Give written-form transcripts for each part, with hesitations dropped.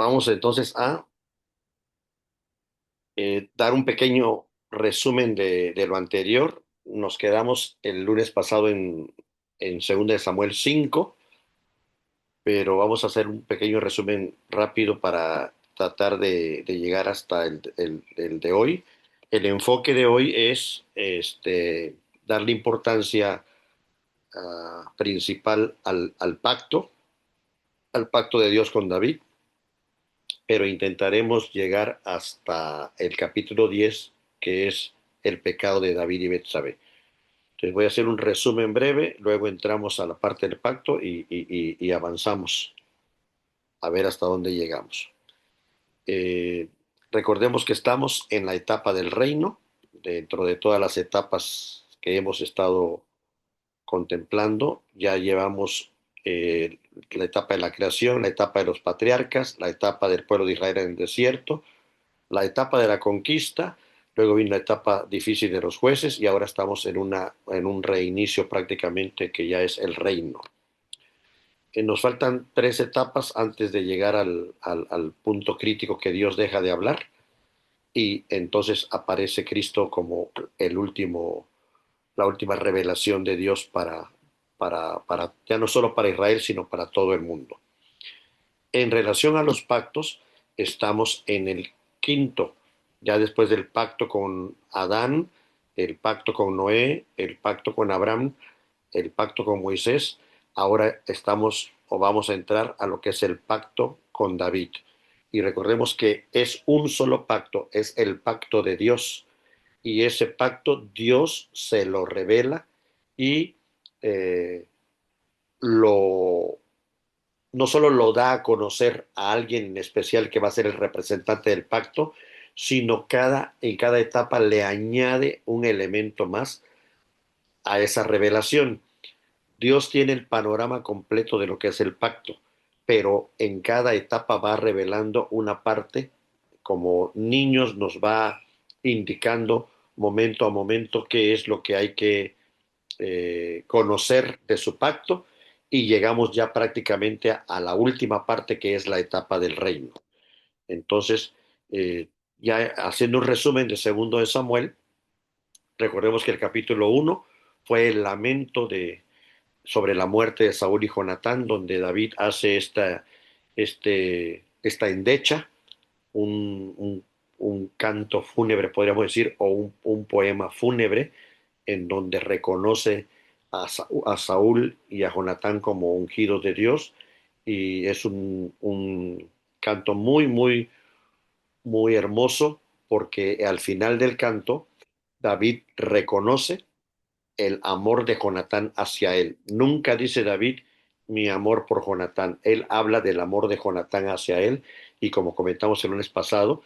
Vamos entonces a dar un pequeño resumen de lo anterior. Nos quedamos el lunes pasado en 2 de Samuel 5, pero vamos a hacer un pequeño resumen rápido para tratar de llegar hasta el de hoy. El enfoque de hoy es darle importancia principal al pacto de Dios con David, pero intentaremos llegar hasta el capítulo 10, que es el pecado de David y Betsabé. Entonces voy a hacer un resumen breve, luego entramos a la parte del pacto y avanzamos a ver hasta dónde llegamos. Eh, Recordemos que estamos en la etapa del reino, dentro de todas las etapas que hemos estado contemplando. Ya llevamos la etapa de la creación, la etapa de los patriarcas, la etapa del pueblo de Israel en el desierto, la etapa de la conquista, luego vino la etapa difícil de los jueces y ahora estamos en un reinicio prácticamente que ya es el reino. Nos faltan 3 etapas antes de llegar al punto crítico que Dios deja de hablar y entonces aparece Cristo como la última revelación de Dios para ya no solo para Israel, sino para todo el mundo. En relación a los pactos, estamos en el quinto, ya después del pacto con Adán, el pacto con Noé, el pacto con Abraham, el pacto con Moisés. Ahora estamos o vamos a entrar a lo que es el pacto con David. Y recordemos que es un solo pacto, es el pacto de Dios. Y ese pacto Dios se lo revela y eh, lo no solo lo da a conocer a alguien en especial que va a ser el representante del pacto, sino en cada etapa le añade un elemento más a esa revelación. Dios tiene el panorama completo de lo que es el pacto, pero en cada etapa va revelando una parte, como niños nos va indicando momento a momento qué es lo que hay que conocer de su pacto y llegamos ya prácticamente a la última parte que es la etapa del reino. Entonces, ya haciendo un resumen de 2 de Samuel, recordemos que el capítulo 1 fue el lamento sobre la muerte de Saúl y Jonatán, donde David hace esta endecha, un canto fúnebre, podríamos decir, o un poema fúnebre, en donde reconoce a Saúl y a Jonatán como ungidos de Dios, y es un canto muy, muy, muy hermoso, porque al final del canto, David reconoce el amor de Jonatán hacia él. Nunca dice David mi amor por Jonatán. Él habla del amor de Jonatán hacia él y como comentamos el lunes pasado,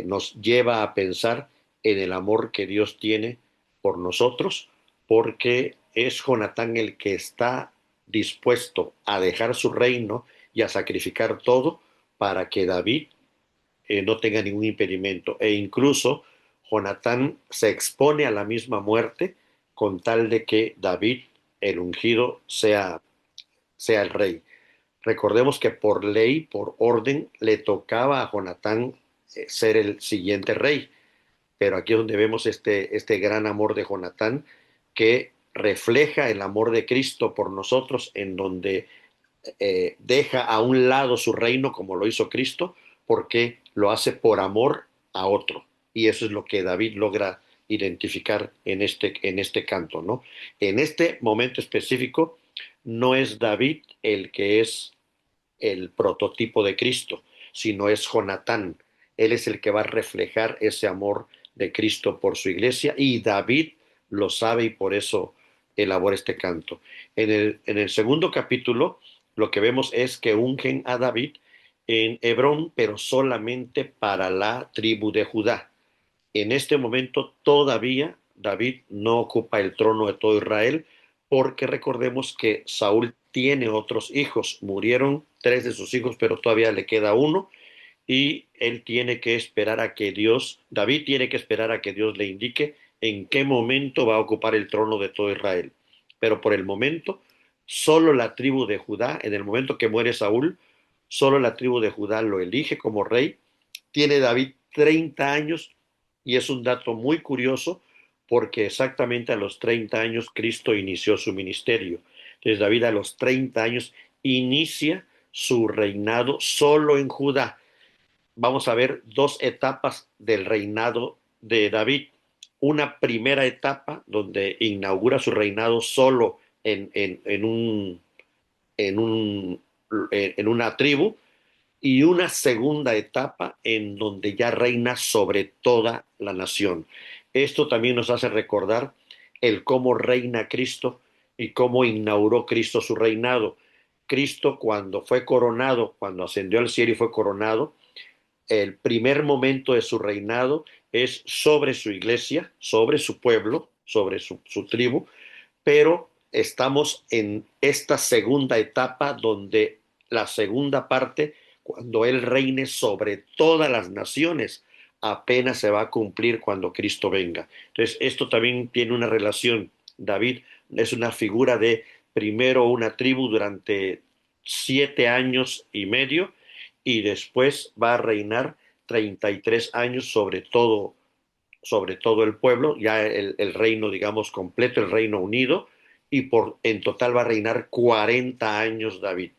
nos lleva a pensar en el amor que Dios tiene por nosotros, porque es Jonatán el que está dispuesto a dejar su reino y a sacrificar todo para que David no tenga ningún impedimento. E incluso Jonatán se expone a la misma muerte con tal de que David, el ungido, sea el rey. Recordemos que por ley, por orden, le tocaba a Jonatán ser el siguiente rey, pero aquí es donde vemos este gran amor de Jonatán que refleja el amor de Cristo por nosotros, en donde deja a un lado su reino como lo hizo Cristo, porque lo hace por amor a otro. Y eso es lo que David logra identificar en este canto, ¿no? En este momento específico, no es David el que es el prototipo de Cristo, sino es Jonatán. Él es el que va a reflejar ese amor de Cristo por su iglesia y David lo sabe y por eso elabora este canto. En el segundo capítulo, lo que vemos es que ungen a David en Hebrón, pero solamente para la tribu de Judá. En este momento todavía David no ocupa el trono de todo Israel, porque recordemos que Saúl tiene otros hijos. Murieron 3 de sus hijos, pero todavía le queda uno y él tiene que esperar a que David tiene que esperar a que Dios le indique en qué momento va a ocupar el trono de todo Israel. Pero por el momento, solo la tribu de Judá, en el momento que muere Saúl, solo la tribu de Judá lo elige como rey. Tiene David 30 años y es un dato muy curioso porque exactamente a los 30 años Cristo inició su ministerio. Entonces David a los 30 años inicia su reinado solo en Judá. Vamos a ver dos etapas del reinado de David. Una primera etapa donde inaugura su reinado solo en, un, en una tribu, y una segunda etapa en donde ya reina sobre toda la nación. Esto también nos hace recordar el cómo reina Cristo y cómo inauguró Cristo su reinado. Cristo cuando fue coronado, cuando ascendió al cielo y fue coronado, el primer momento de su reinado es sobre su iglesia, sobre su pueblo, sobre su tribu, pero estamos en esta segunda etapa donde la segunda parte, cuando Él reine sobre todas las naciones, apenas se va a cumplir cuando Cristo venga. Entonces, esto también tiene una relación. David es una figura de primero una tribu durante 7 años y medio y después va a reinar 33 años sobre todo el pueblo, ya el reino, digamos, completo, el reino unido, y en total va a reinar 40 años David.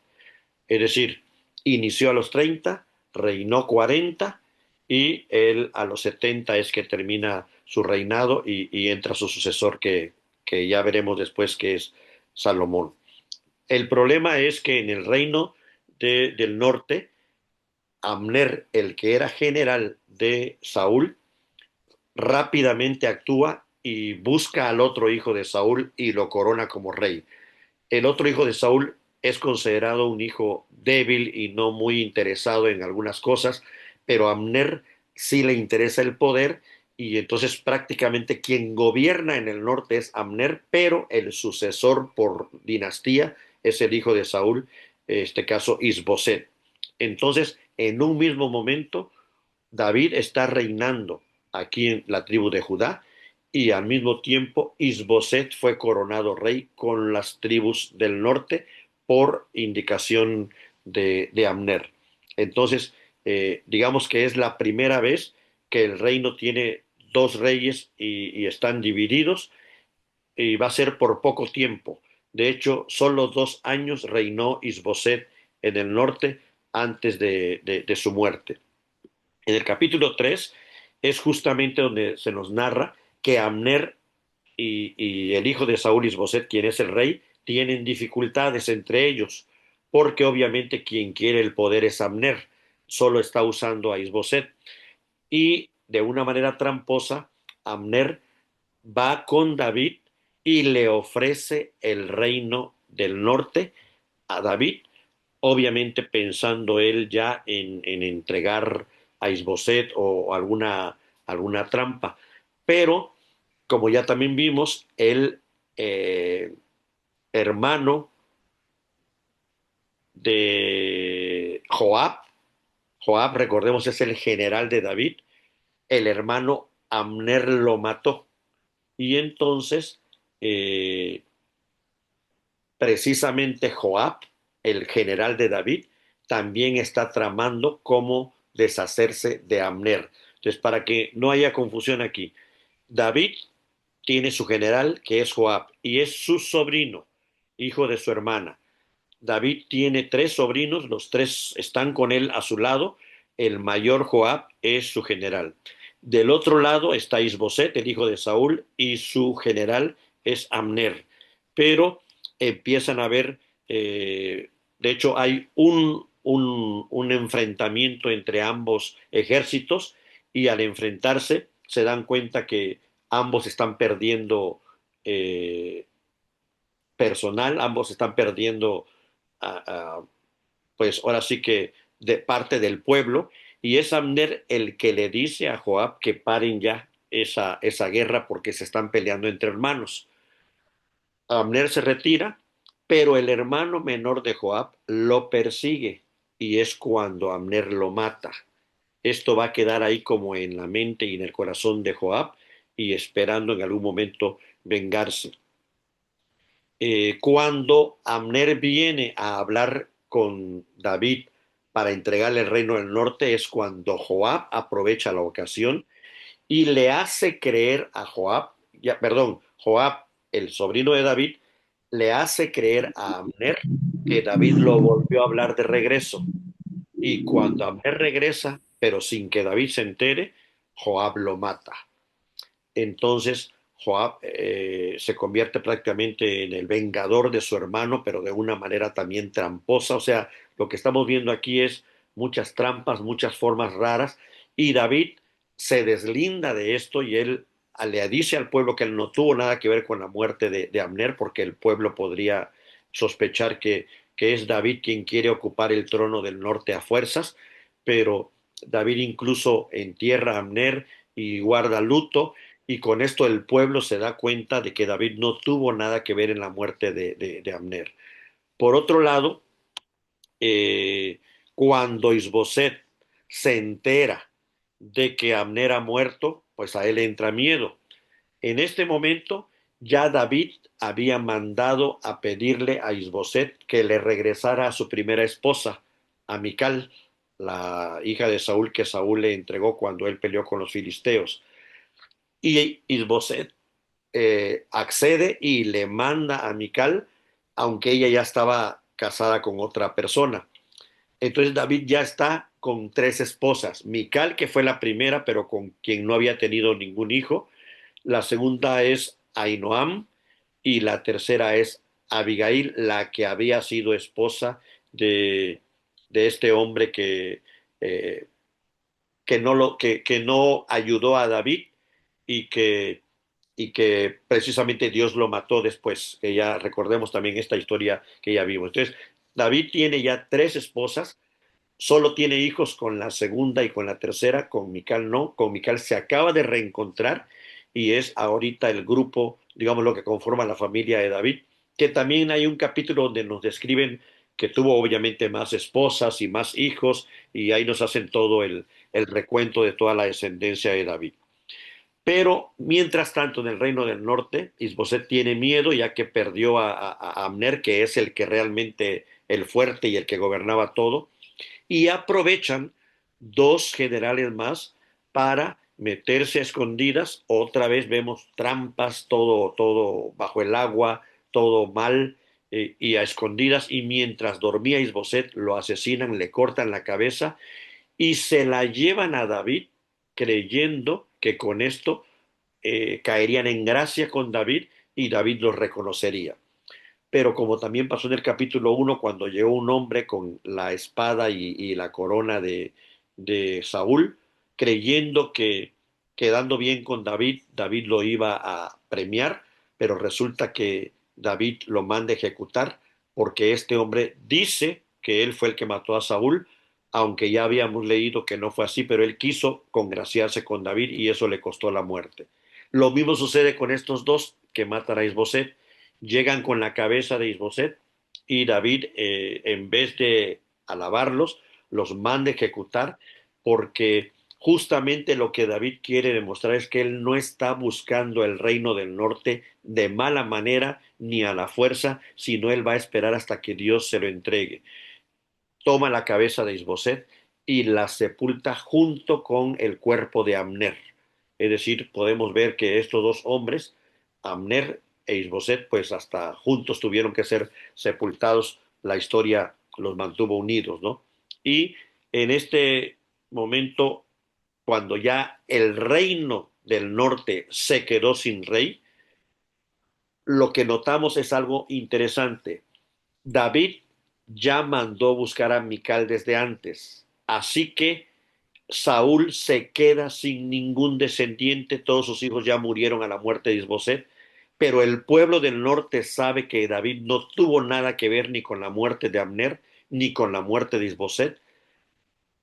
Es decir, inició a los 30, reinó 40 y él a los 70 es que termina su reinado y entra su sucesor que ya veremos después que es Salomón. El problema es que en el reino del norte, Amner, el que era general de Saúl, rápidamente actúa y busca al otro hijo de Saúl y lo corona como rey. El otro hijo de Saúl es considerado un hijo débil y no muy interesado en algunas cosas, pero a Amner sí le interesa el poder y entonces prácticamente quien gobierna en el norte es Amner, pero el sucesor por dinastía es el hijo de Saúl, en este caso Isboset. Entonces, en un mismo momento, David está reinando aquí en la tribu de Judá y al mismo tiempo Isboset fue coronado rey con las tribus del norte por indicación de Amner. Entonces, digamos que es la primera vez que el reino tiene dos reyes y están divididos y va a ser por poco tiempo. De hecho, solo 2 años reinó Isboset en el norte antes de su muerte. En el capítulo 3 es justamente donde se nos narra que Amner y el hijo de Saúl Isboset, quien es el rey, tienen dificultades entre ellos, porque obviamente quien quiere el poder es Amner, solo está usando a Isboset. Y de una manera tramposa, Amner va con David y le ofrece el reino del norte a David, obviamente pensando él ya en entregar a Isboset o alguna trampa. Pero, como ya también vimos, el eh, hermano de Joab, recordemos, es el general de David, el hermano Amner lo mató. Y entonces, eh, precisamente Joab, el general de David, también está tramando cómo deshacerse de Amner. Entonces, para que no haya confusión aquí, David tiene su general que es Joab y es su sobrino, hijo de su hermana. David tiene tres sobrinos, los tres están con él a su lado. El mayor Joab es su general. Del otro lado está Isboset, el hijo de Saúl, y su general es Amner. Pero empiezan a haber, de hecho, hay un enfrentamiento entre ambos ejércitos y al enfrentarse se dan cuenta que ambos están perdiendo personal, ambos están perdiendo pues ahora sí que de parte del pueblo, y es Abner el que le dice a Joab que paren ya esa guerra porque se están peleando entre hermanos. Abner se retira, pero el hermano menor de Joab lo persigue y es cuando Abner lo mata. Esto va a quedar ahí como en la mente y en el corazón de Joab y esperando en algún momento vengarse. Cuando Abner viene a hablar con David para entregarle el reino del norte es cuando Joab aprovecha la ocasión y le hace creer a Joab, ya, perdón, Joab, el sobrino de David, le hace creer a Abner que David lo volvió a hablar de regreso. Y cuando Abner regresa, pero sin que David se entere, Joab lo mata. Entonces Joab se convierte prácticamente en el vengador de su hermano, pero de una manera también tramposa. O sea, lo que estamos viendo aquí es muchas trampas, muchas formas raras, y David se deslinda de esto y él le dice al pueblo que él no tuvo nada que ver con la muerte de Abner, porque el pueblo podría sospechar que es David quien quiere ocupar el trono del norte a fuerzas, pero David incluso entierra a Abner y guarda luto, y con esto el pueblo se da cuenta de que David no tuvo nada que ver en la muerte de Abner. Por otro lado, eh, cuando Isboset se entera de que Abner ha muerto, pues a él le entra miedo. En este momento ya David había mandado a pedirle a Isboset que le regresara a su primera esposa, a Mical, la hija de Saúl que Saúl le entregó cuando él peleó con los filisteos. Y Isboset accede y le manda a Mical, aunque ella ya estaba casada con otra persona. Entonces David ya está con tres esposas. Mical, que fue la primera, pero con quien no había tenido ningún hijo. La segunda es Ainoam y la tercera es Abigail, la que había sido esposa de este hombre eh, que no ayudó a David y que precisamente Dios lo mató después, que ya recordemos también esta historia que ya vimos. Entonces, David tiene ya tres esposas, solo tiene hijos con la segunda y con la tercera, con Mical no, con Mical se acaba de reencontrar y es ahorita el grupo, digamos, lo que conforma la familia de David, que también hay un capítulo donde nos describen que tuvo obviamente más esposas y más hijos, y ahí nos hacen todo el recuento de toda la descendencia de David. Pero mientras tanto, en el reino del norte, Isboset tiene miedo ya que perdió a Abner, que es el que realmente el fuerte y el que gobernaba todo, y aprovechan dos generales más para meterse a escondidas. Otra vez vemos trampas, todo bajo el agua, todo mal, y a escondidas. Y mientras dormía Isboset, lo asesinan, le cortan la cabeza y se la llevan a David, creyendo que con esto caerían en gracia con David y David los reconocería. Pero como también pasó en el capítulo 1, cuando llegó un hombre con la espada y la corona de Saúl, creyendo que quedando bien con David, David lo iba a premiar, pero resulta que David lo manda a ejecutar porque este hombre dice que él fue el que mató a Saúl, aunque ya habíamos leído que no fue así, pero él quiso congraciarse con David y eso le costó la muerte. Lo mismo sucede con estos dos que matan a Isboset. Llegan con la cabeza de Isboset y David, en vez de alabarlos, los manda a ejecutar porque justamente lo que David quiere demostrar es que él no está buscando el reino del norte de mala manera ni a la fuerza, sino él va a esperar hasta que Dios se lo entregue. Toma la cabeza de Isboset y la sepulta junto con el cuerpo de Abner. Es decir, podemos ver que estos dos hombres, Abner e Isboset, pues hasta juntos tuvieron que ser sepultados. La historia los mantuvo unidos, ¿no? Y en este momento, cuando ya el reino del norte se quedó sin rey, lo que notamos es algo interesante. David ya mandó buscar a Mical desde antes, así que Saúl se queda sin ningún descendiente, todos sus hijos ya murieron a la muerte de Isboset, pero el pueblo del norte sabe que David no tuvo nada que ver ni con la muerte de Abner, ni con la muerte de Isboset,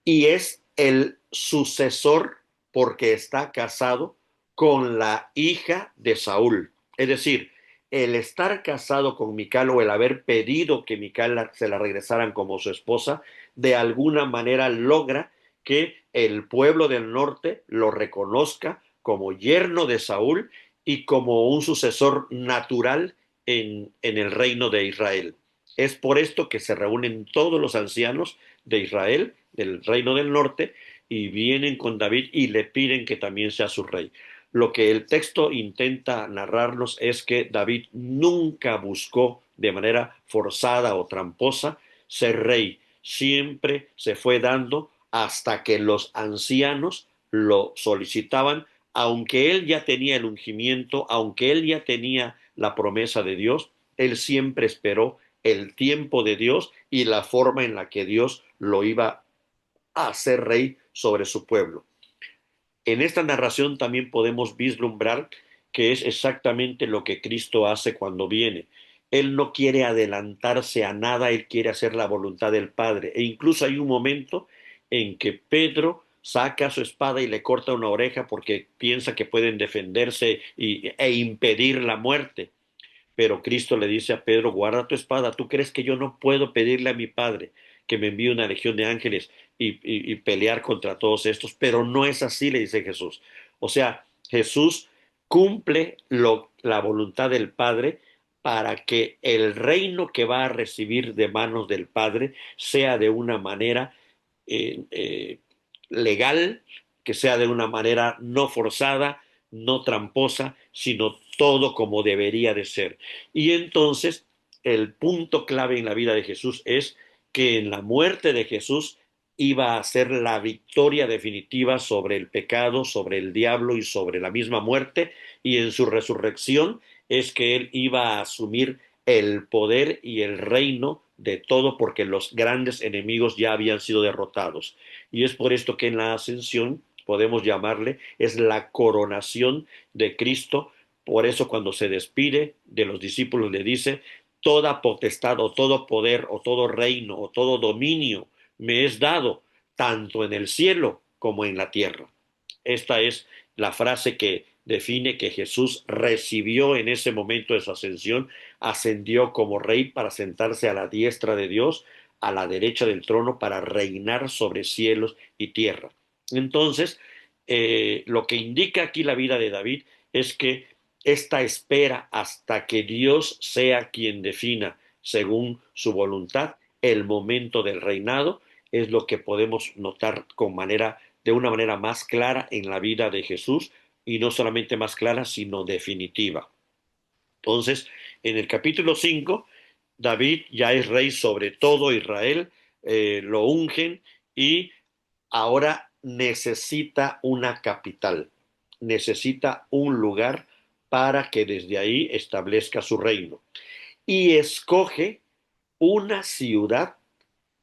y es el sucesor porque está casado con la hija de Saúl. Es decir, el estar casado con Mical o el haber pedido que Mical se la regresaran como su esposa, de alguna manera logra que el pueblo del norte lo reconozca como yerno de Saúl y como un sucesor natural en el reino de Israel. Es por esto que se reúnen todos los ancianos de Israel, del reino del norte, y vienen con David y le piden que también sea su rey. Lo que el texto intenta narrarnos es que David nunca buscó de manera forzada o tramposa ser rey. Siempre se fue dando hasta que los ancianos lo solicitaban, aunque él ya tenía el ungimiento, aunque él ya tenía la promesa de Dios, él siempre esperó el tiempo de Dios y la forma en la que Dios lo iba a hacer rey sobre su pueblo. En esta narración también podemos vislumbrar que es exactamente lo que Cristo hace cuando viene. Él no quiere adelantarse a nada, él quiere hacer la voluntad del Padre. E incluso hay un momento en que Pedro saca su espada y le corta una oreja porque piensa que pueden defenderse e impedir la muerte. Pero Cristo le dice a Pedro, guarda tu espada, ¿tú crees que yo no puedo pedirle a mi Padre que me envíe una legión de ángeles y pelear contra todos estos? Pero no es así, le dice Jesús. O sea, Jesús cumple la voluntad del Padre para que el reino que va a recibir de manos del Padre sea de una manera eh, eh, legal, que sea de una manera no forzada, no tramposa, sino todo como debería de ser. Y entonces el punto clave en la vida de Jesús es que en la muerte de Jesús iba a ser la victoria definitiva sobre el pecado, sobre el diablo y sobre la misma muerte, y en su resurrección es que él iba a asumir el poder y el reino de todo porque los grandes enemigos ya habían sido derrotados. Y es por esto que en la ascensión podemos llamarle, es la coronación de Cristo. Por eso cuando se despide de los discípulos le dice, toda potestad o todo poder o todo reino o todo dominio me es dado, tanto en el cielo como en la tierra. Esta es la frase que define que Jesús recibió en ese momento de su ascensión, ascendió como rey para sentarse a la diestra de Dios, a la derecha del trono, para reinar sobre cielos y tierra. Entonces, lo que indica aquí la vida de David es que esta espera hasta que Dios sea quien defina, según su voluntad, el momento del reinado, es lo que podemos notar de una manera más clara en la vida de Jesús, y no solamente más clara, sino definitiva. Entonces, en el capítulo 5, David ya es rey sobre todo Israel, lo ungen y ahora necesita una capital, necesita un lugar para que desde ahí establezca su reino. Y escoge una ciudad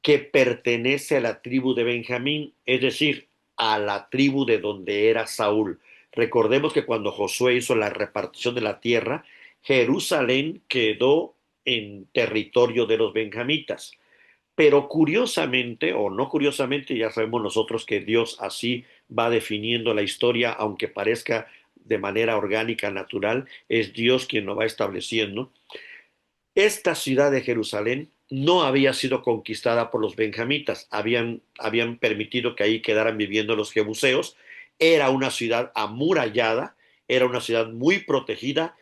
que pertenece a la tribu de Benjamín, es decir, a la tribu de donde era Saúl. Recordemos que cuando Josué hizo la repartición de la tierra, Jerusalén quedó en territorio de los benjamitas. Pero curiosamente, o no curiosamente, ya sabemos nosotros que Dios así va definiendo la historia, aunque parezca de manera orgánica, natural, es Dios quien lo va estableciendo. Esta ciudad de Jerusalén no había sido conquistada por los benjamitas, habían permitido que ahí quedaran viviendo los jebuseos, era una ciudad amurallada, era una ciudad muy protegida.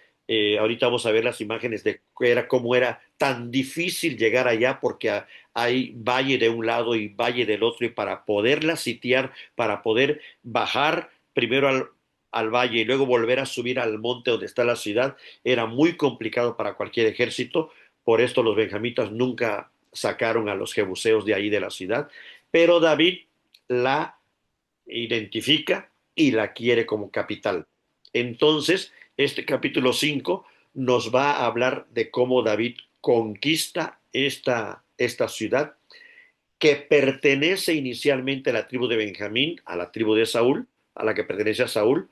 Ahorita vamos a ver las imágenes de cómo era tan difícil llegar allá porque hay valle de un lado y valle del otro, y para poderla sitiar, para poder bajar primero al valle y luego volver a subir al monte donde está la ciudad, era muy complicado para cualquier ejército. Por esto los benjamitas nunca sacaron a los jebuseos de ahí de la ciudad, pero David la identifica y la quiere como capital. Entonces, este capítulo 5 nos va a hablar de cómo David conquista esta ciudad que pertenece inicialmente a la tribu de Benjamín, a la tribu de Saúl, a la que pertenece a Saúl,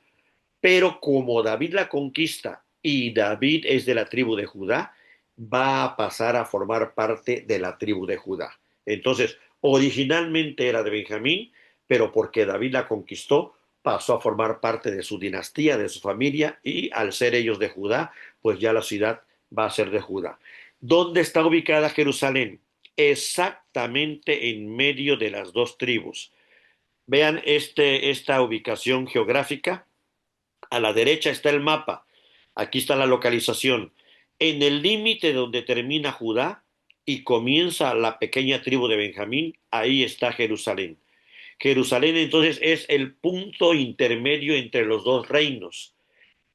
pero como David la conquista y David es de la tribu de Judá, va a pasar a formar parte de la tribu de Judá. Entonces, originalmente era de Benjamín, pero porque David la conquistó, pasó a formar parte de su dinastía, de su familia, y al ser ellos de Judá, pues ya la ciudad va a ser de Judá. ¿Dónde está ubicada Jerusalén? Exactamente en medio de las dos tribus. Vean esta ubicación geográfica. A la derecha está el mapa. Aquí está la localización. En el límite donde termina Judá y comienza la pequeña tribu de Benjamín, ahí está Jerusalén. Jerusalén entonces es el punto intermedio entre los dos reinos.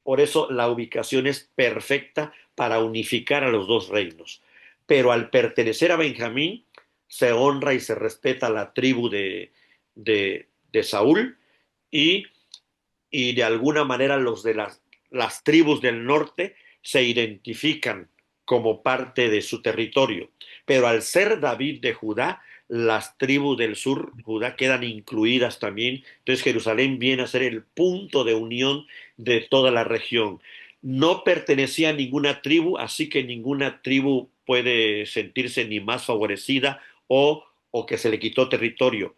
Por eso la ubicación es perfecta para unificar a los dos reinos. Pero al pertenecer a Benjamín, se honra y se respeta la tribu de Saúl y, y de alguna manera los de las tribus del norte se identifican como parte de su territorio. Pero al ser David de Judá, las tribus del sur, Judá, quedan incluidas también. Entonces Jerusalén viene a ser el punto de unión de toda la región. No pertenecía a ninguna tribu, así que ninguna tribu puede sentirse ni más favorecida o que se le quitó territorio.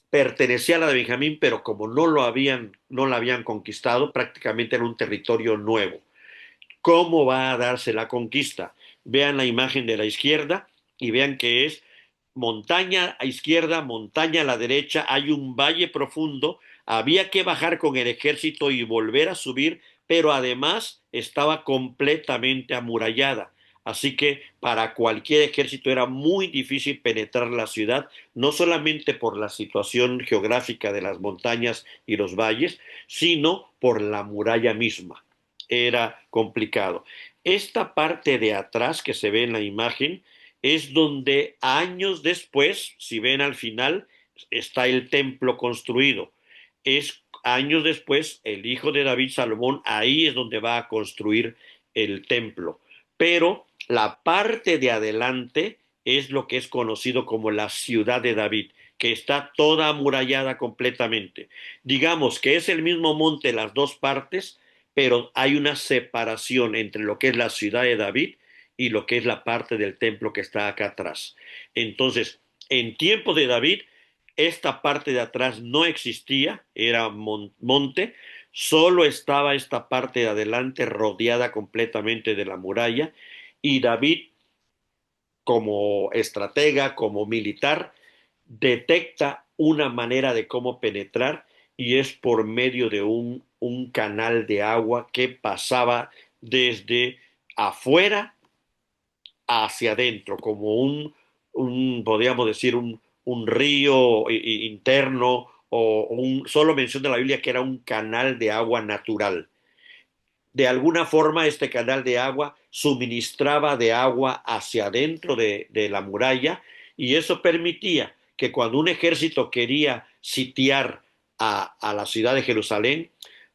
Pertenecía a la de Benjamín, pero como no la habían conquistado, prácticamente era un territorio nuevo. ¿Cómo va a darse la conquista? Vean la imagen de la izquierda y vean que es montaña a izquierda, montaña a la derecha, hay un valle profundo, había que bajar con el ejército y volver a subir, pero además estaba completamente amurallada. Así que para cualquier ejército era muy difícil penetrar la ciudad, no solamente por la situación geográfica de las montañas y los valles, sino por la muralla misma. Era complicado. Esta parte de atrás que se ve en la imagen es donde años después, si ven al final, está el templo construido. Es años después, el hijo de David, Salomón, ahí es donde va a construir el templo. Pero la parte de adelante es lo que es conocido como la ciudad de David, que está toda amurallada completamente. Digamos que es el mismo monte las dos partes, pero hay una separación entre lo que es la ciudad de David y lo que es la parte del templo que está acá atrás. Entonces, en tiempo de David, esta parte de atrás no existía, era monte, solo estaba esta parte de adelante rodeada completamente de la muralla y David, como estratega, como militar, detecta una manera de cómo penetrar y es por medio de un canal de agua que pasaba desde afuera hacia adentro, como podríamos decir, un río interno o solo menciona la Biblia que era un canal de agua natural. De alguna forma este canal de agua suministraba de agua hacia adentro de la muralla y eso permitía que cuando un ejército quería sitiar a la ciudad de Jerusalén,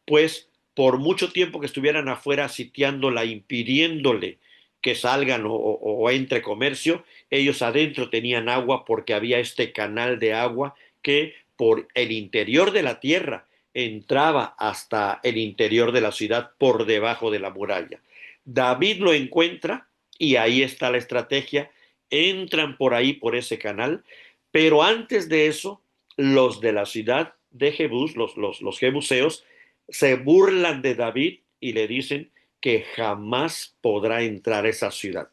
pues por mucho tiempo que estuvieran afuera sitiándola, impidiéndole que salgan o entre comercio, ellos adentro tenían agua porque había este canal de agua que por el interior de la tierra entraba hasta el interior de la ciudad por debajo de la muralla. David lo encuentra y ahí está la estrategia. Entran por ahí, por ese canal, pero antes de eso, los de la ciudad de Jebús, los jebuseos, se burlan de David y le dicen que jamás podrá entrar a esa ciudad.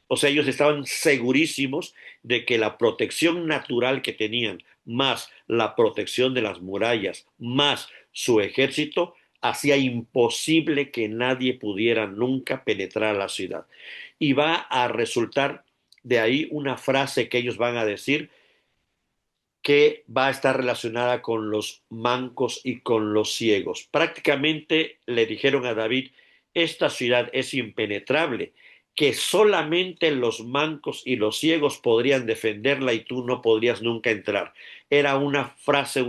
O sea, ellos estaban segurísimos de que la protección natural que tenían, más la protección de las murallas, más su ejército, hacía imposible que nadie pudiera nunca penetrar a la ciudad. Y va a resultar de ahí una frase que ellos van a decir que va a estar relacionada con los mancos y con los ciegos. Prácticamente le dijeron a David, esta ciudad es impenetrable, que solamente los mancos y los ciegos podrían defenderla y tú no podrías nunca entrar. Era una frase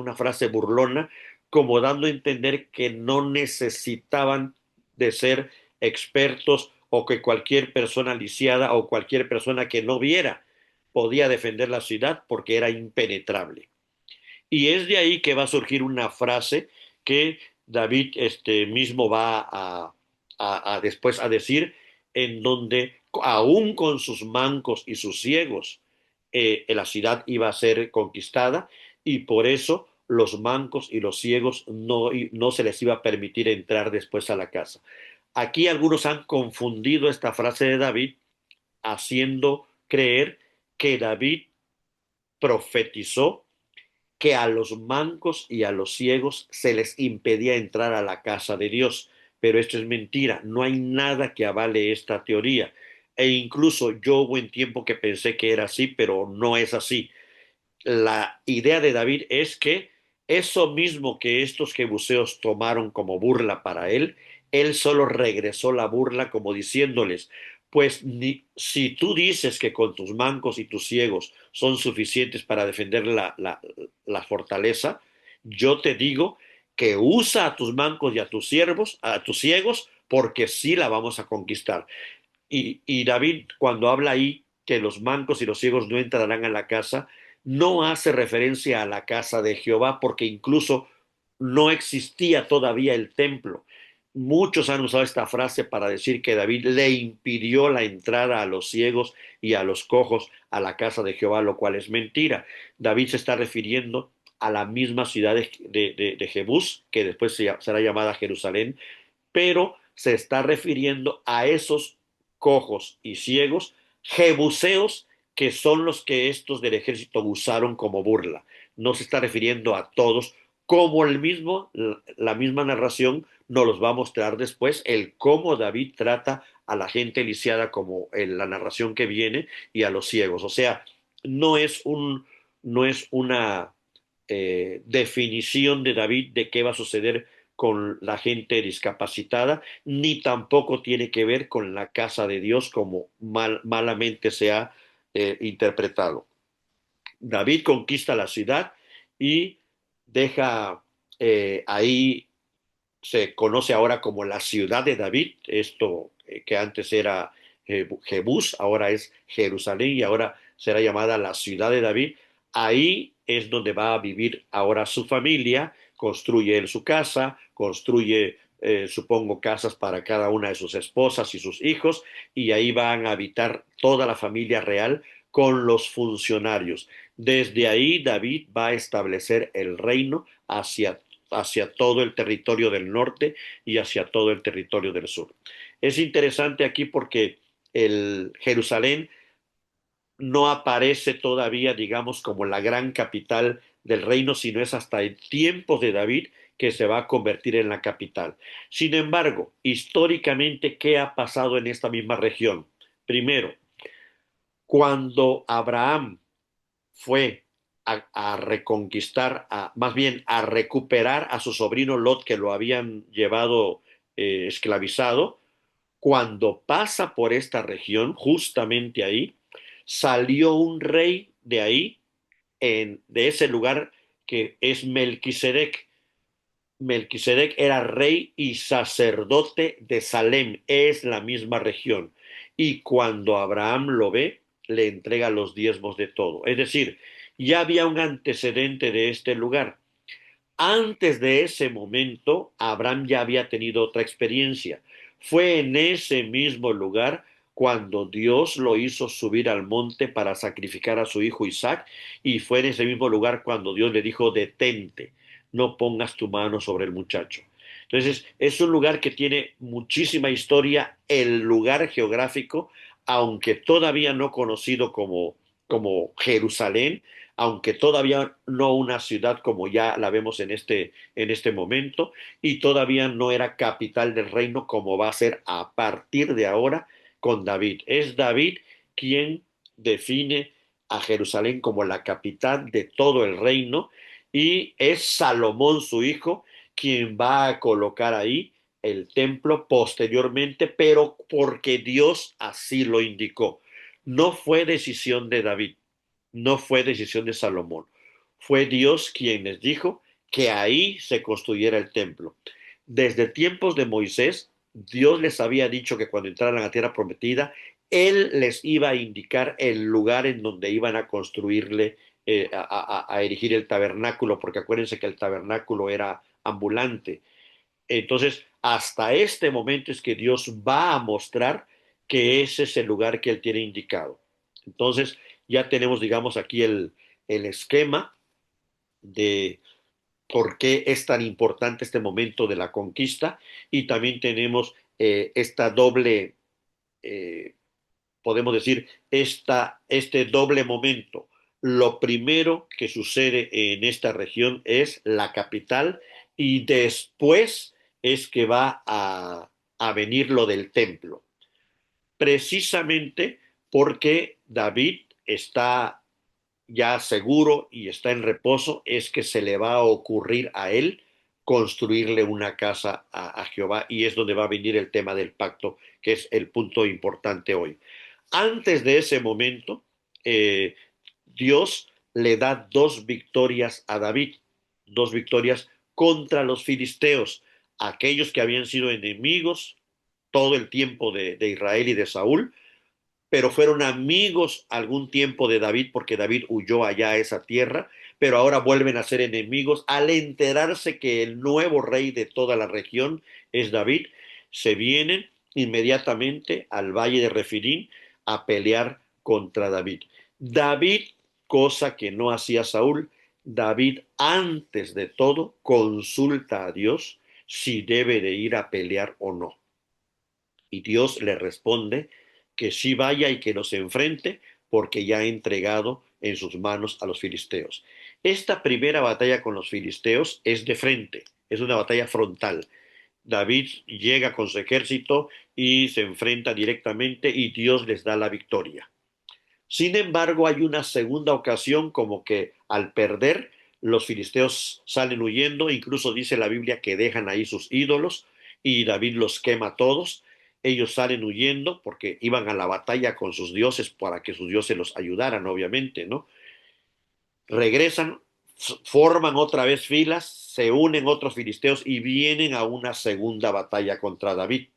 burlona, como dando a entender que no necesitaban de ser expertos o que cualquier persona lisiada o cualquier persona que no viera podía defender la ciudad porque era impenetrable. Y es de ahí que va a surgir una frase que David mismo va a después a decir, en donde aún con sus mancos y sus ciegos, la ciudad iba a ser conquistada y por eso los mancos y los ciegos no se les iba a permitir entrar después a la casa. Aquí algunos han confundido esta frase de David haciendo creer que David profetizó que a los mancos y a los ciegos se les impedía entrar a la casa de Dios. Pero esto es mentira, no hay nada que avale esta teoría. e incluso yo hubo un tiempo que pensé que era así, pero no es así. La idea de David es que eso mismo que estos jebuseos tomaron como burla para él solo regresó la burla como diciéndoles, pues si tú dices que con tus mancos y tus ciegos son suficientes para defender la fortaleza, yo te digo que usa a tus mancos y a tus siervos, a tus ciegos, porque sí la vamos a conquistar. Y David, cuando habla ahí que los mancos y los ciegos no entrarán a la casa, no hace referencia a la casa de Jehová, porque incluso no existía todavía el templo. Muchos han usado esta frase para decir que David le impidió la entrada a los ciegos y a los cojos a la casa de Jehová, lo cual es mentira. David se está refiriendo a la misma ciudad de Jebús, que después será llamada Jerusalén, pero se está refiriendo a esos cojos y ciegos, jebuseos, que son los que estos del ejército usaron como burla. No se está refiriendo a todos, como la misma narración nos los va a mostrar después, el cómo David trata a la gente lisiada como en la narración que viene y a los ciegos. O sea, no es no es una definición de David de qué va a suceder con la gente discapacitada, ni tampoco tiene que ver con la casa de Dios como malamente se ha interpretado. David conquista la ciudad y deja ahí, se conoce ahora como la ciudad de David, esto que antes era Jebús, ahora es Jerusalén y ahora será llamada la ciudad de David. Ahí es donde va a vivir ahora su familia, construye él su casa, construye, supongo, casas para cada una de sus esposas y sus hijos, y ahí van a habitar toda la familia real con los funcionarios. Desde ahí David va a establecer el reino hacia todo el territorio del norte y hacia todo el territorio del sur. Es interesante aquí porque el Jerusalén no aparece todavía, digamos, como la gran capital del reino, sino es hasta el tiempo de David que se va a convertir en la capital. Sin embargo, históricamente, ¿qué ha pasado en esta misma región? Primero, cuando Abraham fue a reconquistar, más bien a recuperar a su sobrino Lot que lo habían llevado esclavizado, cuando pasa por esta región, justamente ahí, salió un rey de ahí, de ese lugar que es Melquisedec. Melquisedec era rey y sacerdote de Salem, es la misma región. Y cuando Abraham lo ve, le entrega los diezmos de todo. Es decir, ya había un antecedente de este lugar. Antes de ese momento, Abraham ya había tenido otra experiencia. Fue en ese mismo lugar cuando Dios lo hizo subir al monte para sacrificar a su hijo Isaac, y fue en ese mismo lugar cuando Dios le dijo, detente, no pongas tu mano sobre el muchacho. Entonces, es un lugar que tiene muchísima historia, el lugar geográfico, aunque todavía no conocido como Jerusalén, aunque todavía no una ciudad como ya la vemos en este momento, y todavía no era capital del reino como va a ser a partir de ahora con David. Es David quien define a Jerusalén como la capital de todo el reino, y es Salomón su hijo quien va a colocar ahí el templo posteriormente, pero porque Dios así lo indicó. No fue decisión de David, no fue decisión de Salomón. Fue Dios quien les dijo que ahí se construyera el templo. Desde tiempos de Moisés, Dios les había dicho que cuando entraran a la tierra prometida, Él les iba a indicar el lugar en donde iban a construirle, a erigir el tabernáculo, porque acuérdense que el tabernáculo era ambulante. Entonces, hasta este momento es que Dios va a mostrar que ese es el lugar que Él tiene indicado. Entonces, ya tenemos, digamos, aquí el esquema de por qué es tan importante este momento de la conquista, y también tenemos esta doble, eh, podemos decir, este doble momento. Lo primero que sucede en esta región es la capital, y después es que va a venir lo del templo. precisamente porque David está ya seguro y está en reposo, es que se le va a ocurrir a él construirle una casa a Jehová, y es donde va a venir el tema del pacto, que es el punto importante hoy. Antes de ese momento, eh, Dios le da dos victorias a David, dos victorias contra los filisteos, aquellos que habían sido enemigos todo el tiempo de Israel y de Saúl, pero fueron amigos algún tiempo de David porque David huyó allá a esa tierra, pero ahora vuelven a ser enemigos al enterarse que el nuevo rey de toda la región es David. Se vienen inmediatamente al valle de Refirín a pelear contra David. David, cosa que no hacía Saúl, David antes de todo consulta a Dios si debe de ir a pelear o no. Y Dios le responde que sí vaya y que los enfrente porque ya ha entregado en sus manos a los filisteos. Esta primera batalla con los filisteos es de frente, es una batalla frontal. David llega con su ejército y se enfrenta directamente y Dios les da la victoria. Sin embargo, hay una segunda ocasión como que al perder, los filisteos salen huyendo, incluso dice la Biblia que dejan ahí sus ídolos y David los quema todos. Ellos salen huyendo porque iban a la batalla con sus dioses para que sus dioses los ayudaran, obviamente, ¿no? Regresan, forman otra vez filas, se unen otros filisteos y vienen a una segunda batalla contra David.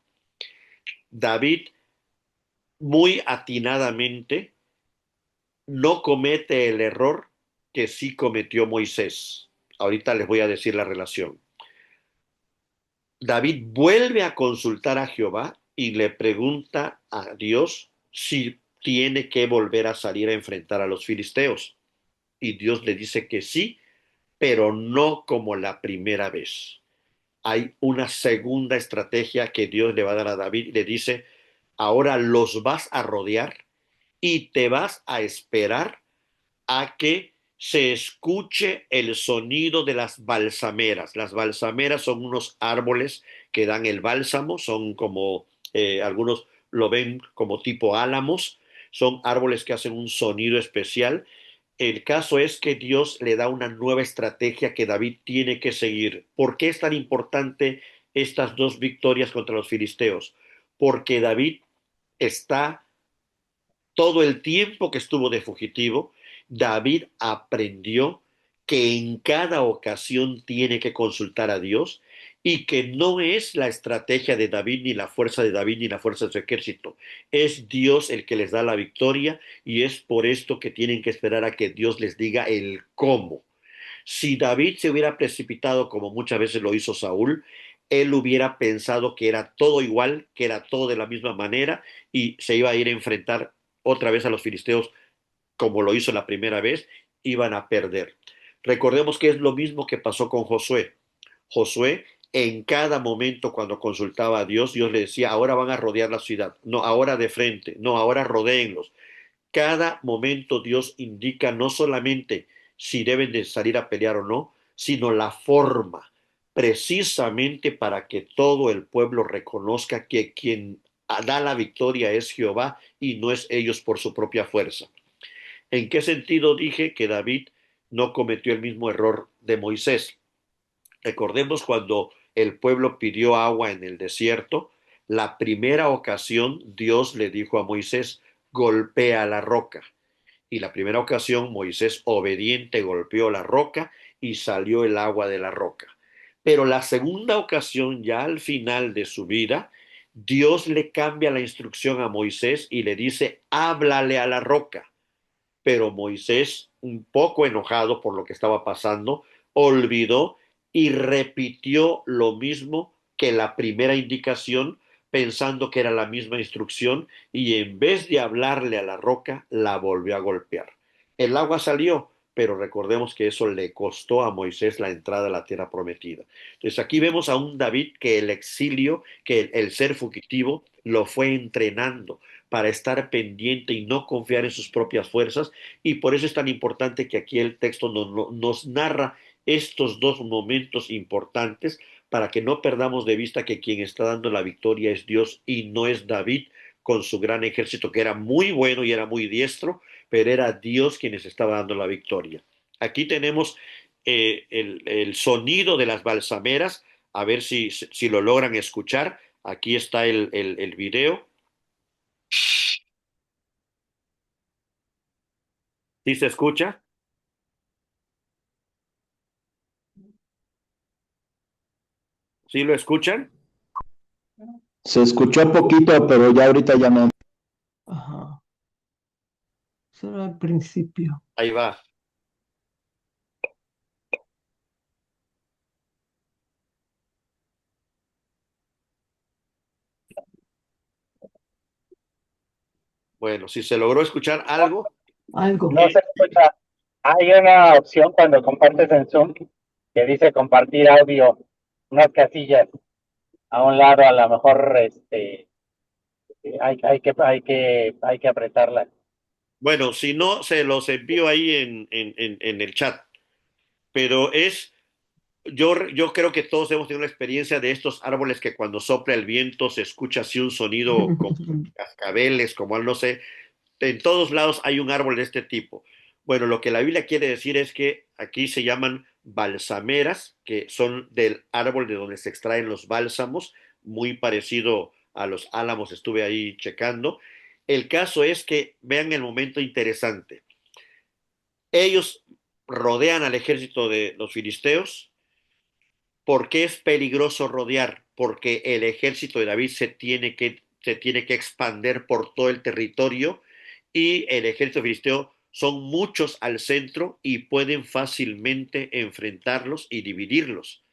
David muy atinadamente no comete el error que sí cometió Moisés. Ahorita les voy a decir la relación. David vuelve a consultar a Jehová y le pregunta a Dios si tiene que volver a salir a enfrentar a los filisteos. Y Dios le dice que sí, pero no como la primera vez. Hay una segunda estrategia que Dios le va a dar a David. Le dice, ahora los vas a rodear y te vas a esperar a que se escuche el sonido de las balsameras. Las balsameras son unos árboles que dan el bálsamo, son como, algunos lo ven como tipo álamos, son árboles que hacen un sonido especial. El caso es que Dios le da una nueva estrategia que David tiene que seguir. ¿Por qué es tan importante estas dos victorias contra los filisteos? Porque David está todo el tiempo que estuvo de fugitivo, David aprendió que en cada ocasión tiene que consultar a Dios y que no es la estrategia de David, ni la fuerza de David, ni la fuerza de su ejército. Es Dios el que les da la victoria y es por esto que tienen que esperar a que Dios les diga el cómo. Si David se hubiera precipitado como muchas veces lo hizo Saúl, él hubiera pensado que era todo igual, que era todo de la misma manera y se iba a ir a enfrentar otra vez a los filisteos como lo hizo la primera vez, iban a perder. Recordemos que es lo mismo que pasó con Josué. Josué en cada momento cuando consultaba a Dios, Dios le decía, ahora van a rodear la ciudad, no, ahora de frente, no, ahora rodéenlos. Cada momento Dios indica no solamente si deben de salir a pelear o no, sino la forma, precisamente para que todo el pueblo reconozca que quien da la victoria es Jehová y no es ellos por su propia fuerza. ¿En qué sentido dije que David no cometió el mismo error de Moisés? Recordemos cuando el pueblo pidió agua en el desierto, la primera ocasión Dios le dijo a Moisés, golpea la roca. Y la primera ocasión Moisés obediente golpeó la roca y salió el agua de la roca. Pero la segunda ocasión, ya al final de su vida, Dios le cambia la instrucción a Moisés y le dice, háblale a la roca. Pero Moisés, un poco enojado por lo que estaba pasando, olvidó y repitió lo mismo que la primera indicación, pensando que era la misma instrucción, y en vez de hablarle a la roca, la volvió a golpear. El agua salió, pero recordemos que eso le costó a Moisés la entrada a la tierra prometida. Entonces aquí vemos a un David que el exilio, que el ser fugitivo, lo fue entrenando para estar pendiente y no confiar en sus propias fuerzas, y por eso es tan importante que aquí el texto nos narra estos dos momentos importantes para que no perdamos de vista que quien está dando la victoria es Dios y no es David, con su gran ejército, que era muy bueno y era muy diestro, pero era Dios quien les estaba dando la victoria. Aquí tenemos el sonido de las balsameras, a ver si lo logran escuchar. Aquí está el video. ¿Sí se escucha? ¿Sí lo escuchan? Se escuchó poquito, pero ya ahorita ya no. Ajá. Eso era al principio. Ahí va. Bueno, si se logró escuchar algo, Algo. No se escucha. Hay una opción cuando compartes en Zoom que dice compartir audio, unas casillas a un lado, a lo mejor hay que apretarla. bueno, si no, se los envío ahí en el chat. Pero yo creo que todos hemos tenido la experiencia de estos árboles que cuando sopla el viento se escucha así un sonido como cascabeles, como no sé. En todos lados hay un árbol de este tipo. Bueno, lo que la Biblia quiere decir es que aquí se llaman balsameras, que son del árbol de donde se extraen los bálsamos, muy parecido a los álamos, estuve ahí checando. El caso es que vean el momento interesante. Ellos rodean al ejército de los filisteos. ¿Por qué es peligroso rodear? Porque el ejército de David se tiene que expander por todo el territorio y el ejército filisteo son muchos al centro y pueden fácilmente enfrentarlos y dividirlos.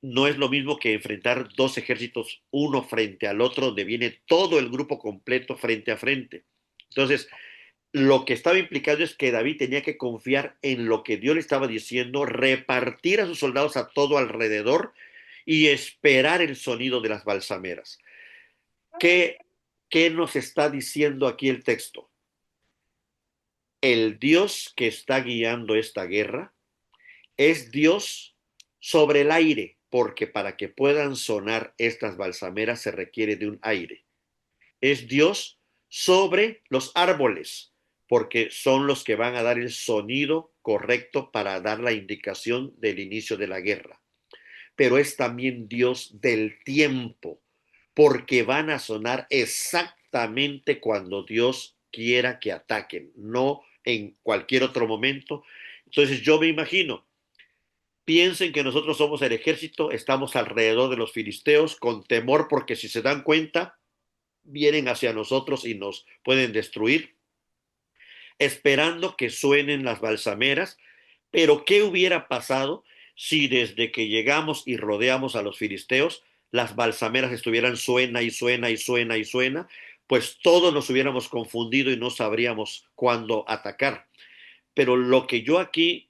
No es lo mismo que enfrentar dos ejércitos uno frente al otro, donde viene todo el grupo completo frente a frente. Entonces, lo que estaba implicado es que David tenía que confiar en lo que Dios le estaba diciendo, repartir a sus soldados a todo alrededor y esperar el sonido de las balsameras. ¿Qué, qué nos está diciendo aquí el texto? El Dios que está guiando esta guerra es Dios sobre el aire, porque para que puedan sonar estas balsameras se requiere de un aire. Es Dios sobre los árboles, porque son los que van a dar el sonido correcto para dar la indicación del inicio de la guerra. Pero es también Dios del tiempo, porque van a sonar exactamente cuando Dios quiera que ataquen, no en cualquier otro momento. Entonces yo me imagino, piensen que nosotros somos el ejército, estamos alrededor de los filisteos con temor porque si se dan cuenta, vienen hacia nosotros y nos pueden destruir, esperando que suenen las balsameras. Pero ¿qué hubiera pasado si desde que llegamos y rodeamos a los filisteos, las balsameras estuvieran suena y suena y suena y suena? Pues todos nos hubiéramos confundido y no sabríamos cuándo atacar. Pero lo que yo aquí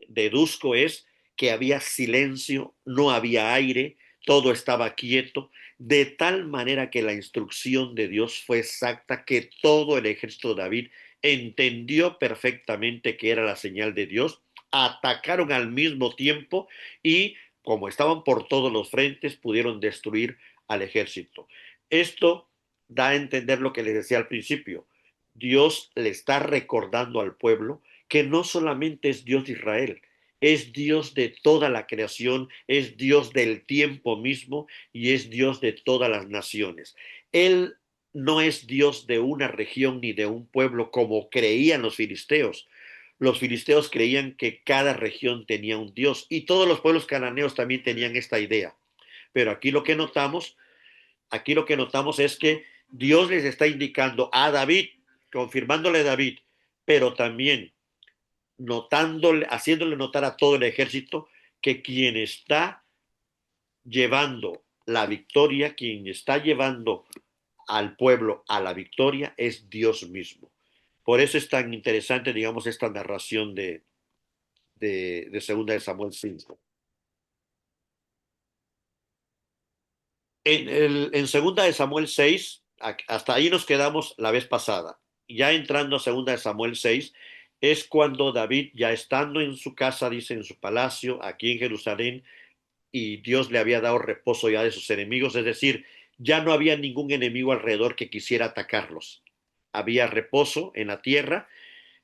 deduzco es que había silencio, no había aire, todo estaba quieto, de tal manera que la instrucción de Dios fue exacta, que todo el ejército de David entendió perfectamente que era la señal de Dios, atacaron al mismo tiempo y como estaban por todos los frentes, pudieron destruir al ejército. Esto da a entender lo que les decía al principio. Dios le está recordando al pueblo que no solamente es Dios de Israel, es Dios de toda la creación, es Dios del tiempo mismo y es Dios de todas las naciones. Él no es Dios de una región ni de un pueblo como creían los filisteos. Los filisteos creían que cada región tenía un Dios y todos los pueblos cananeos también tenían esta idea. Pero aquí lo que notamos es que Dios les está indicando a David, confirmándole a David, pero también haciéndole notar a todo el ejército que quien está llevando la victoria, quien está llevando al pueblo a la victoria es Dios mismo. Por eso es tan interesante, digamos, esta narración de Segunda de Samuel 5. En Segunda de Samuel 6, hasta ahí nos quedamos la vez pasada. Ya entrando a Segunda de Samuel 6, es cuando David, ya estando en su casa, dice, en su palacio, aquí en Jerusalén, y Dios le había dado reposo ya de sus enemigos, es decir, ya no había ningún enemigo alrededor que quisiera atacarlos. Había reposo en la tierra.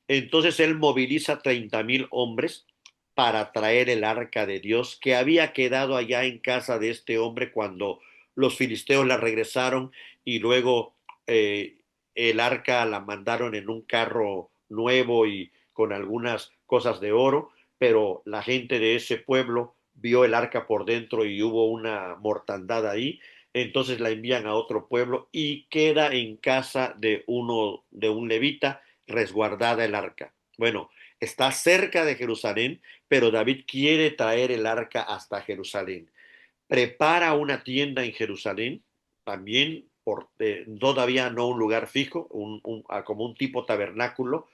Entonces él moviliza 30,000 hombres para traer el arca de Dios que había quedado allá en casa de este hombre cuando los filisteos la regresaron y luego eh, el arca la mandaron en un carro nuevo y con algunas cosas de oro, pero la gente de ese pueblo vio el arca por dentro y hubo una mortandad ahí. Entonces la envían a otro pueblo y queda en casa de un levita resguardada el arca. Bueno, está cerca de Jerusalén, pero David quiere traer el arca hasta Jerusalén. Prepara una tienda en Jerusalén, también todavía no un lugar fijo, como un tipo tabernáculo,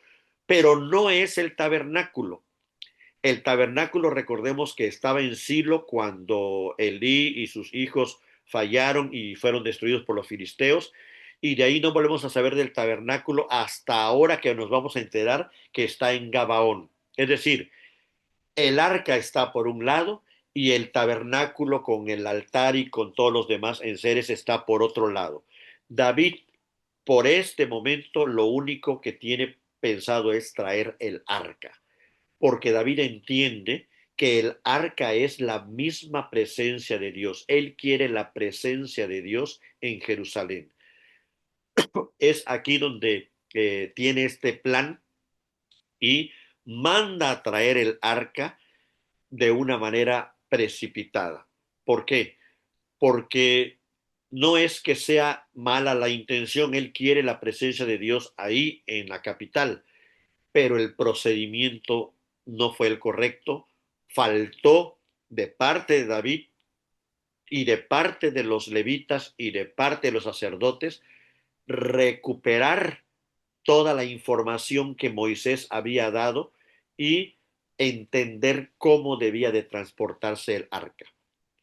pero no es el tabernáculo. El tabernáculo, recordemos que estaba en Silo cuando Elí y sus hijos fallaron y fueron destruidos por los filisteos. Y de ahí no volvemos a saber del tabernáculo hasta ahora que nos vamos a enterar que está en Gabaón. Es decir, el arca está por un lado y el tabernáculo con el altar y con todos los demás enseres está por otro lado. David, por este momento, lo único que tiene pensado es traer el arca porque David entiende que el arca es la misma presencia de Dios. Él quiere la presencia de Dios en Jerusalén. Es aquí donde tiene este plan y manda a traer el arca de una manera precipitada. ¿Por qué? Porque no es que sea mala la intención, él quiere la presencia de Dios ahí en la capital, pero el procedimiento no fue el correcto, faltó de parte de David y de parte de los levitas y de parte de los sacerdotes recuperar toda la información que Moisés había dado y entender cómo debía de transportarse el arca.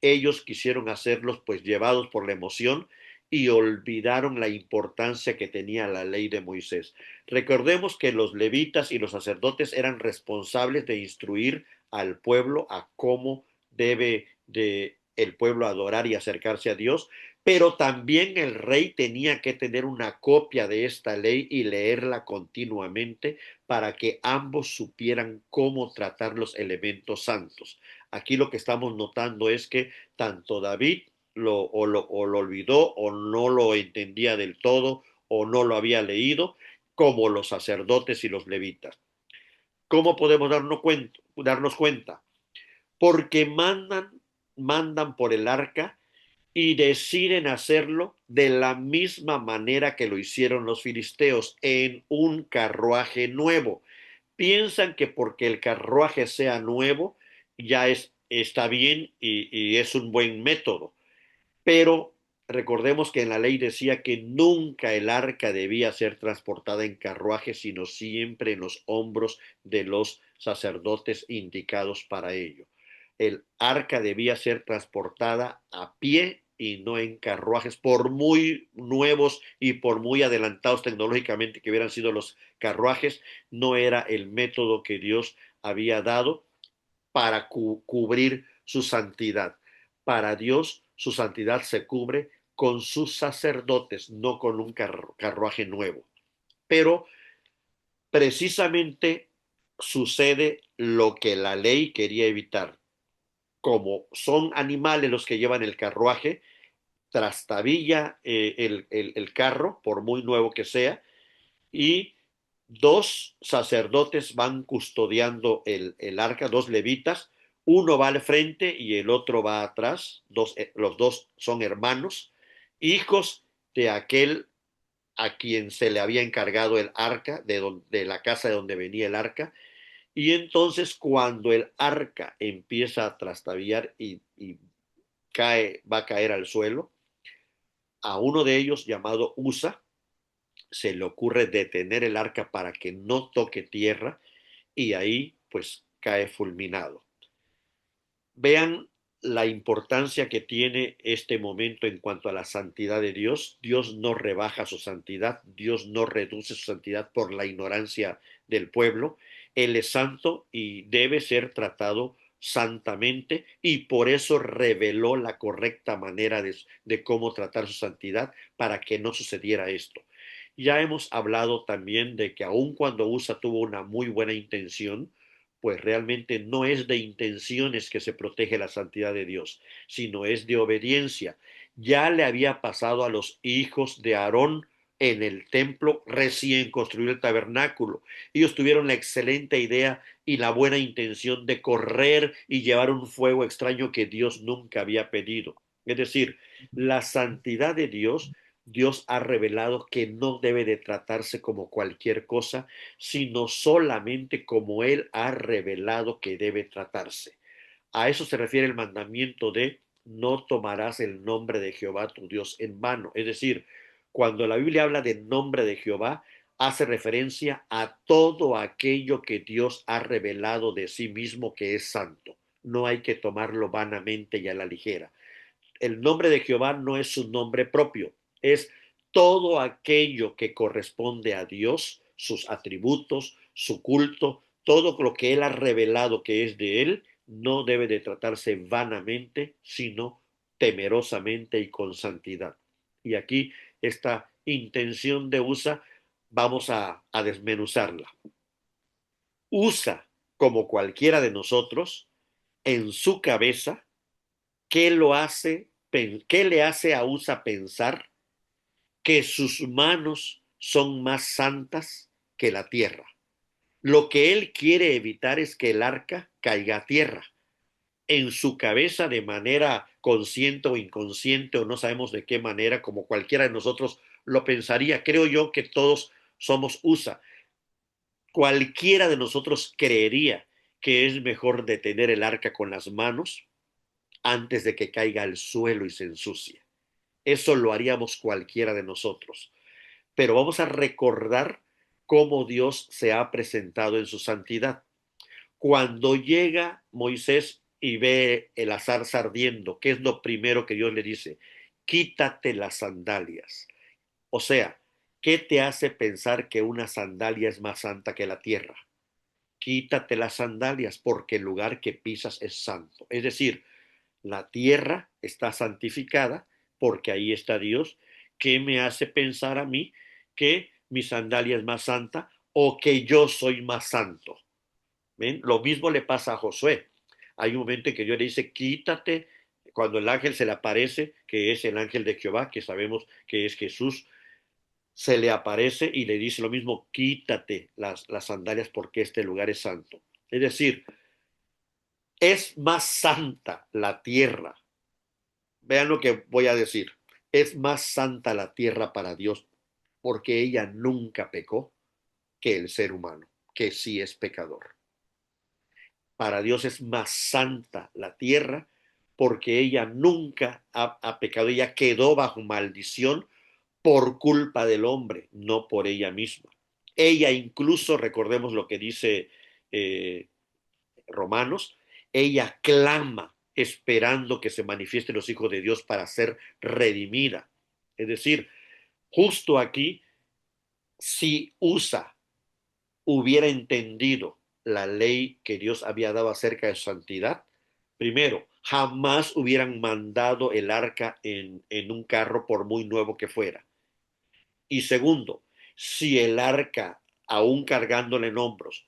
Ellos quisieron hacerlos pues llevados por la emoción y olvidaron la importancia que tenía la ley de Moisés. Recordemos que los levitas y los sacerdotes eran responsables de instruir al pueblo a cómo debe de el pueblo adorar y acercarse a Dios, pero también el rey tenía que tener una copia de esta ley y leerla continuamente para que ambos supieran cómo tratar los elementos santos. Aquí lo que estamos notando es que tanto David lo olvidó o no lo entendía del todo o no lo había leído, como los sacerdotes y los levitas. ¿Cómo podemos darnos cuenta? Porque mandan por el arca y deciden hacerlo de la misma manera que lo hicieron los filisteos, en un carruaje nuevo. Piensan que porque el carruaje sea nuevo ya está bien y es un buen método, pero recordemos que en la ley decía que nunca el arca debía ser transportada en carruaje, sino siempre en los hombros de los sacerdotes indicados para ello. El arca debía ser transportada a pie y no en carruajes, por muy nuevos y por muy adelantados tecnológicamente que hubieran sido los carruajes, no era el método que Dios había dado para cubrir su santidad. Para Dios, su santidad se cubre con sus sacerdotes, no con un carruaje nuevo. Pero precisamente sucede lo que la ley quería evitar. Como son animales los que llevan el carruaje, trastabilla el carro, por muy nuevo que sea, y dos sacerdotes van custodiando el arca, dos levitas, uno va al frente y el otro va atrás, los dos son hermanos, hijos de aquel a quien se le había encargado el arca, de la casa de donde venía el arca, y entonces cuando el arca empieza a trastabillar y va a caer al suelo, a uno de ellos llamado Usa, se le ocurre detener el arca para que no toque tierra y ahí pues cae fulminado. Vean la importancia que tiene este momento en cuanto a la santidad de Dios. Dios no rebaja su santidad, Dios no reduce su santidad por la ignorancia del pueblo. Él es santo y debe ser tratado santamente y por eso reveló la correcta manera de cómo tratar su santidad para que no sucediera esto. Ya hemos hablado también de que aun cuando Usa tuvo una muy buena intención, pues realmente no es de intenciones que se protege la santidad de Dios, sino es de obediencia. Ya le había pasado a los hijos de Aarón en el templo recién construido el tabernáculo. Ellos tuvieron la excelente idea y la buena intención de correr y llevar un fuego extraño que Dios nunca había pedido. Es decir, la santidad de Dios, Dios ha revelado que no debe de tratarse como cualquier cosa, sino solamente como Él ha revelado que debe tratarse. A eso se refiere el mandamiento de no tomarás el nombre de Jehová tu Dios en vano. Es decir, cuando la Biblia habla de nombre de Jehová, hace referencia a todo aquello que Dios ha revelado de sí mismo que es santo. No hay que tomarlo vanamente y a la ligera. El nombre de Jehová no es su nombre propio, es todo aquello que corresponde a Dios, sus atributos, su culto, todo lo que Él ha revelado que es de Él, no debe de tratarse vanamente, sino temerosamente y con santidad. Y aquí esta intención de Usa, vamos a desmenuzarla. Usa, como cualquiera de nosotros, en su cabeza, ¿qué lo hace? ¿Qué le hace a Usa pensar que sus manos son más santas que la tierra? Lo que él quiere evitar es que el arca caiga a tierra. En su cabeza, de manera consciente o inconsciente, o no sabemos de qué manera, como cualquiera de nosotros lo pensaría, creo yo que todos somos Usa. Cualquiera de nosotros creería que es mejor detener el arca con las manos antes de que caiga al suelo y se ensucie. Eso lo haríamos cualquiera de nosotros. Pero vamos a recordar cómo Dios se ha presentado en su santidad. Cuando llega Moisés y ve el zarza ardiendo, ¿qué es lo primero que Dios le dice? Quítate las sandalias. O sea, ¿qué te hace pensar que una sandalia es más santa que la tierra? Quítate las sandalias porque el lugar que pisas es santo. Es decir, la tierra está santificada porque ahí está Dios. ¿Qué me hace pensar a mí que mi sandalia es más santa o que yo soy más santo? ¿Ven? Lo mismo le pasa a Josué. Hay un momento en que Dios le dice, quítate, cuando el ángel se le aparece, que es el ángel de Jehová, que sabemos que es Jesús, se le aparece y le dice lo mismo, quítate las sandalias porque este lugar es santo. Es decir, es más santa la tierra. Vean lo que voy a decir. Es más santa la tierra para Dios porque ella nunca pecó que el ser humano, que sí es pecador. Para Dios es más santa la tierra porque ella nunca ha pecado. Ella quedó bajo maldición por culpa del hombre, no por ella misma. Ella incluso, recordemos lo que dice eh, Romanos, ella clama esperando que se manifiesten los hijos de Dios para ser redimida. Es decir, justo aquí, si Usa hubiera entendido la ley que Dios había dado acerca de su santidad, primero, jamás hubieran mandado el arca en un carro por muy nuevo que fuera. Y segundo, si el arca, aún cargándola en hombros,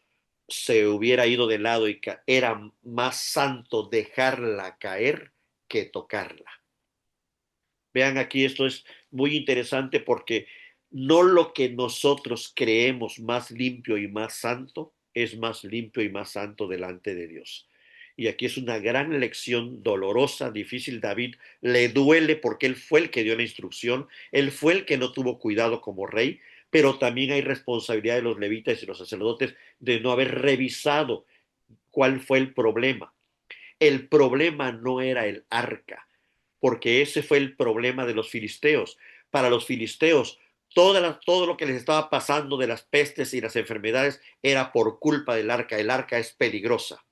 se hubiera ido de lado y era más santo dejarla caer que tocarla. Vean aquí, esto es muy interesante porque no lo que nosotros creemos más limpio y más santo es más limpio y más santo delante de Dios. Y aquí es una gran lección dolorosa, difícil. David le duele porque él fue el que dio la instrucción, él fue el que no tuvo cuidado como rey, pero también hay responsabilidad de los levitas y los sacerdotes de no haber revisado cuál fue el problema. El problema no era el arca, porque ese fue el problema de los filisteos. Para los filisteos, todo lo que les estaba pasando de las pestes y las enfermedades era por culpa del arca. El arca es peligrosa.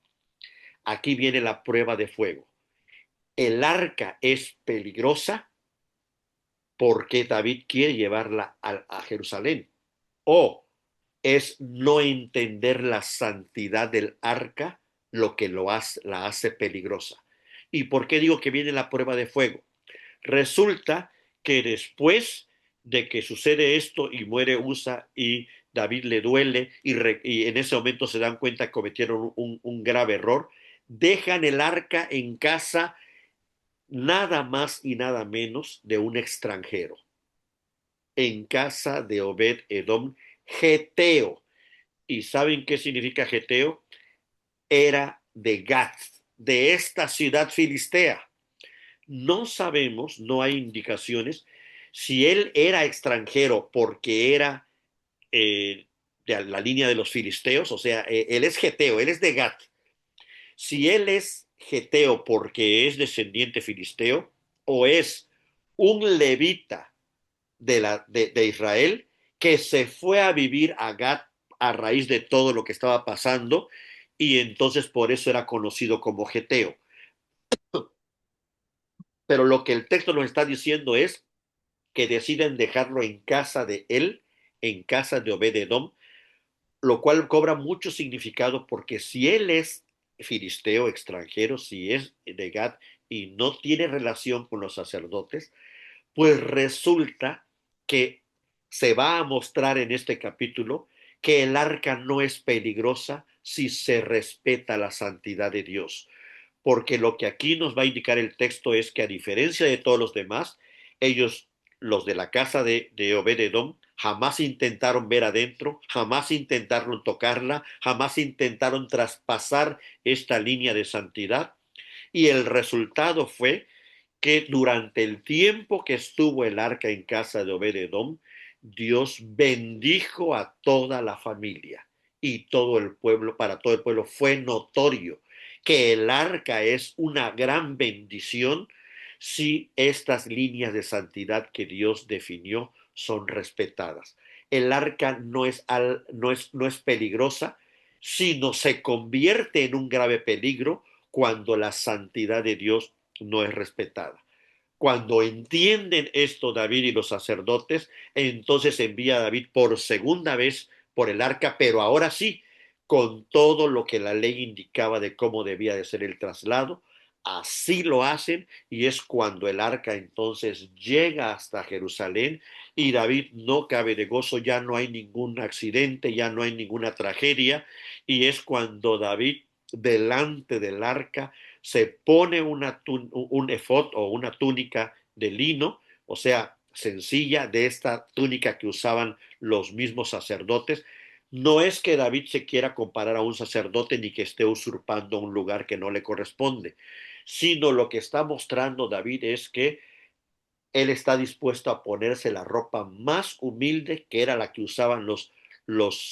Aquí viene la prueba de fuego. El arca es peligrosa porque David quiere llevarla a Jerusalén. O es no entender la santidad del arca lo que la hace peligrosa. ¿Y por qué digo que viene la prueba de fuego? Resulta que después de que sucede esto y muere Usa y David le duele y en ese momento se dan cuenta que cometieron un grave error, dejan el arca en casa nada más y nada menos de un extranjero, en casa de Obed Edom, Geteo. ¿Y saben qué significa Geteo? Era de Gat, de esta ciudad filistea. No sabemos, no hay indicaciones si él era extranjero porque era de la línea de los filisteos, o sea, él es geteo, él es de Gat. Si él es geteo porque es descendiente filisteo o es un levita de Israel que se fue a vivir a Gat a raíz de todo lo que estaba pasando y entonces por eso era conocido como geteo. Pero lo que el texto nos está diciendo es que deciden dejarlo en casa de él, en casa de Obed-Edom, lo cual cobra mucho significado porque si él es filisteo extranjero, si es de Gad y no tiene relación con los sacerdotes, pues resulta que se va a mostrar en este capítulo que el arca no es peligrosa si se respeta la santidad de Dios. Porque lo que aquí nos va a indicar el texto es que a diferencia de todos los demás, ellos, los de la casa de Obed-Edom, jamás intentaron ver adentro, jamás intentaron tocarla, jamás intentaron traspasar esta línea de santidad. Y el resultado fue que durante el tiempo que estuvo el arca en casa de Obed-Edom, Dios bendijo a toda la familia y todo el pueblo, para todo el pueblo fue notorio que el arca es una gran bendición si estas líneas de santidad que Dios definió son respetadas. El arca no es peligrosa, sino se convierte en un grave peligro cuando la santidad de Dios no es respetada. Cuando entienden esto David y los sacerdotes, entonces envía a David por segunda vez por el arca, pero ahora sí, con todo lo que la ley indicaba de cómo debía de ser el traslado, así lo hacen y es cuando el arca entonces llega hasta Jerusalén y David no cabe de gozo, ya no hay ningún accidente, ya no hay ninguna tragedia y es cuando David delante del arca se pone un efod o una túnica de lino, o sea, sencilla, de esta túnica que usaban los mismos sacerdotes. No es que David se quiera comparar a un sacerdote ni que esté usurpando un lugar que no le corresponde, sino lo que está mostrando David es que él está dispuesto a ponerse la ropa más humilde, que era la que usaban los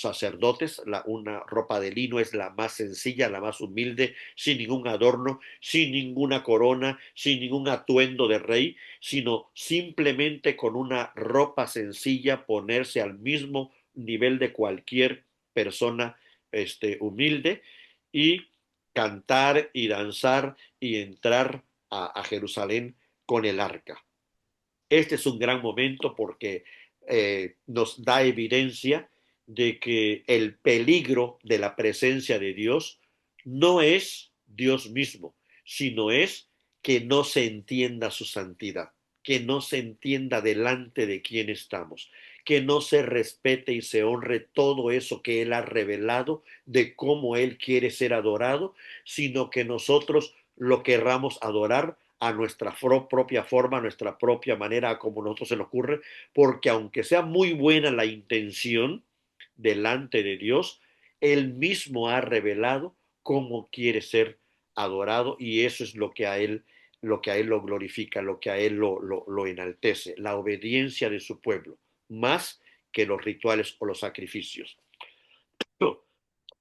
sacerdotes. Una ropa de lino es la más sencilla, la más humilde, sin ningún adorno, sin ninguna corona, sin ningún atuendo de rey, sino simplemente con una ropa sencilla ponerse al mismo nivel de cualquier persona humilde y cantar y danzar y entrar a Jerusalén con el arca. Este es un gran momento porque nos da evidencia de que el peligro de la presencia de Dios no es Dios mismo, sino es que no se entienda su santidad, que no se entienda delante de quién estamos, que no se respete y se honre todo eso que Él ha revelado de cómo Él quiere ser adorado, sino que nosotros lo querramos adorar a nuestra propia forma, a nuestra propia manera, como a nosotros se nos ocurre, porque aunque sea muy buena la intención delante de Dios, Él mismo ha revelado cómo quiere ser adorado y eso es lo que a Él lo glorifica, lo que a Él lo enaltece, la obediencia de su pueblo, más que los rituales o los sacrificios.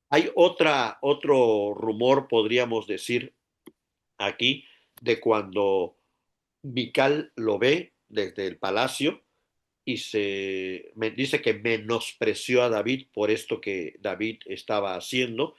Hay otro rumor, podríamos decir aquí, de cuando Mical lo ve desde el palacio y dice que menospreció a David por esto que David estaba haciendo.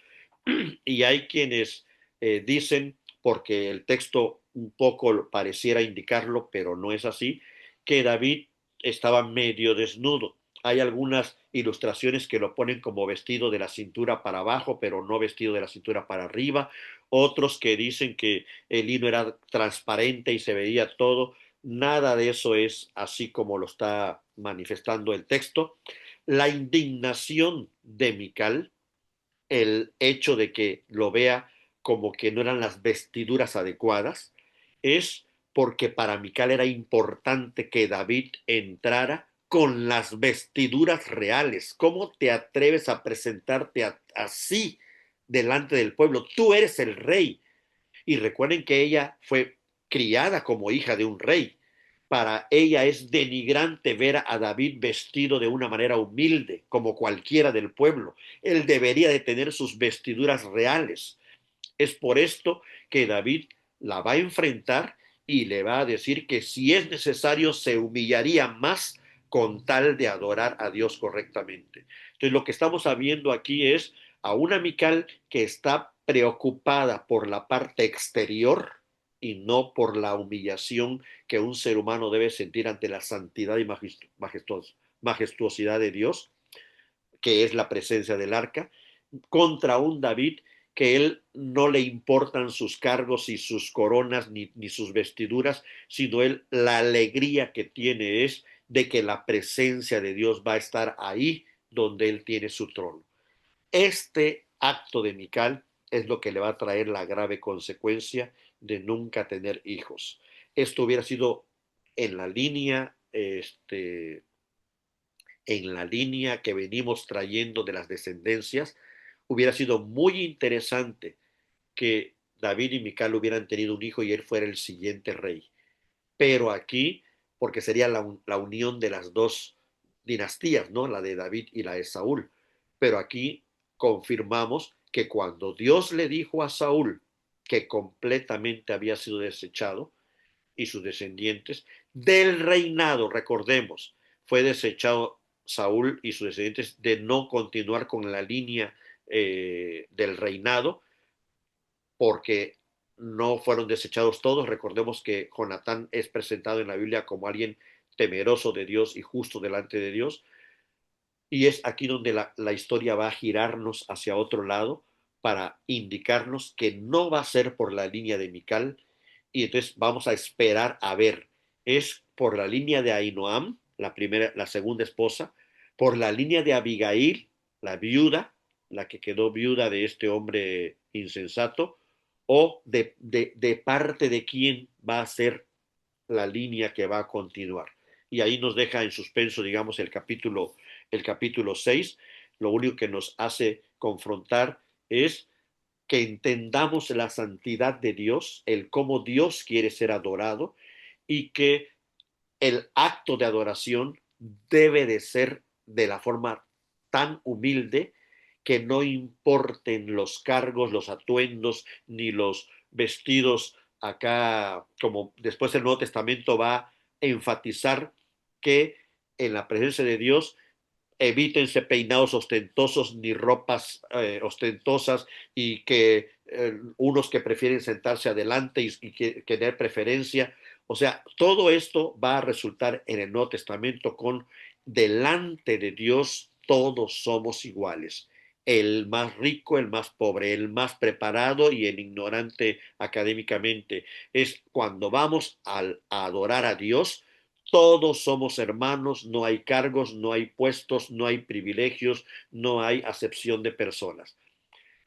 Y hay quienes dicen, porque el texto un poco pareciera indicarlo, pero no es así, que David estaba medio desnudo. Hay algunas ilustraciones que lo ponen como vestido de la cintura para abajo, pero no vestido de la cintura para arriba. Otros que dicen que el lino era transparente y se veía todo. Nada de eso es así como lo está manifestando el texto. La indignación de Mical, el hecho de que lo vea como que no eran las vestiduras adecuadas, es porque para Mical era importante que David entrara con las vestiduras reales. ¿Cómo te atreves a presentarte así delante del pueblo? Tú eres el rey. Y recuerden que ella fue criada como hija de un rey. Para ella es denigrante ver a David vestido de una manera humilde, como cualquiera del pueblo. Él debería de tener sus vestiduras reales. Es por esto que David la va a enfrentar y le va a decir que si es necesario se humillaría más con tal de adorar a Dios correctamente. Entonces lo que estamos viendo aquí es a una Mical que está preocupada por la parte exterior y no por la humillación que un ser humano debe sentir ante la santidad y majestuosidad de Dios, que es la presencia del arca, contra un David que él no le importan sus cargos y sus coronas ni sus vestiduras, sino él la alegría que tiene es de que la presencia de Dios va a estar ahí donde él tiene su trono. Este acto de Mical es lo que le va a traer la grave consecuencia de nunca tener hijos. Esto hubiera sido en la línea, en la línea que venimos trayendo de las descendencias. Hubiera sido muy interesante que David y Mical hubieran tenido un hijo y él fuera el siguiente rey. Pero aquí, porque sería la unión de las dos dinastías, ¿no? La de David y la de Saúl. Pero aquí confirmamos que cuando Dios le dijo a Saúl que completamente había sido desechado y sus descendientes del reinado, recordemos, fue desechado Saúl y sus descendientes de no continuar con la línea del reinado, porque no fueron desechados todos. Recordemos que Jonatán es presentado en la Biblia como alguien temeroso de Dios y justo delante de Dios. Y es aquí donde la historia va a girarnos hacia otro lado para indicarnos que no va a ser por la línea de Mical. Y entonces vamos a esperar a ver, es por la línea de Ahinoam, la segunda esposa, por la línea de Abigail, la viuda, la que quedó viuda de este hombre insensato, o de parte de quién va a ser la línea que va a continuar. Y ahí nos deja en suspenso, digamos, el capítulo 6. Lo único que nos hace confrontar es que entendamos la santidad de Dios, el cómo Dios quiere ser adorado y que el acto de adoración debe de ser de la forma tan humilde que no importen los cargos, los atuendos, ni los vestidos acá, como después el Nuevo Testamento va a enfatizar que en la presencia de Dios evítense peinados ostentosos ni ropas ostentosas y que unos que prefieren sentarse adelante y que tener preferencia. O sea, todo esto va a resultar en el Nuevo Testamento con delante de Dios todos somos iguales. El más rico, el más pobre, el más preparado y el ignorante académicamente. Es cuando vamos a adorar a Dios, todos somos hermanos, no hay cargos, no hay puestos, no hay privilegios, no hay acepción de personas.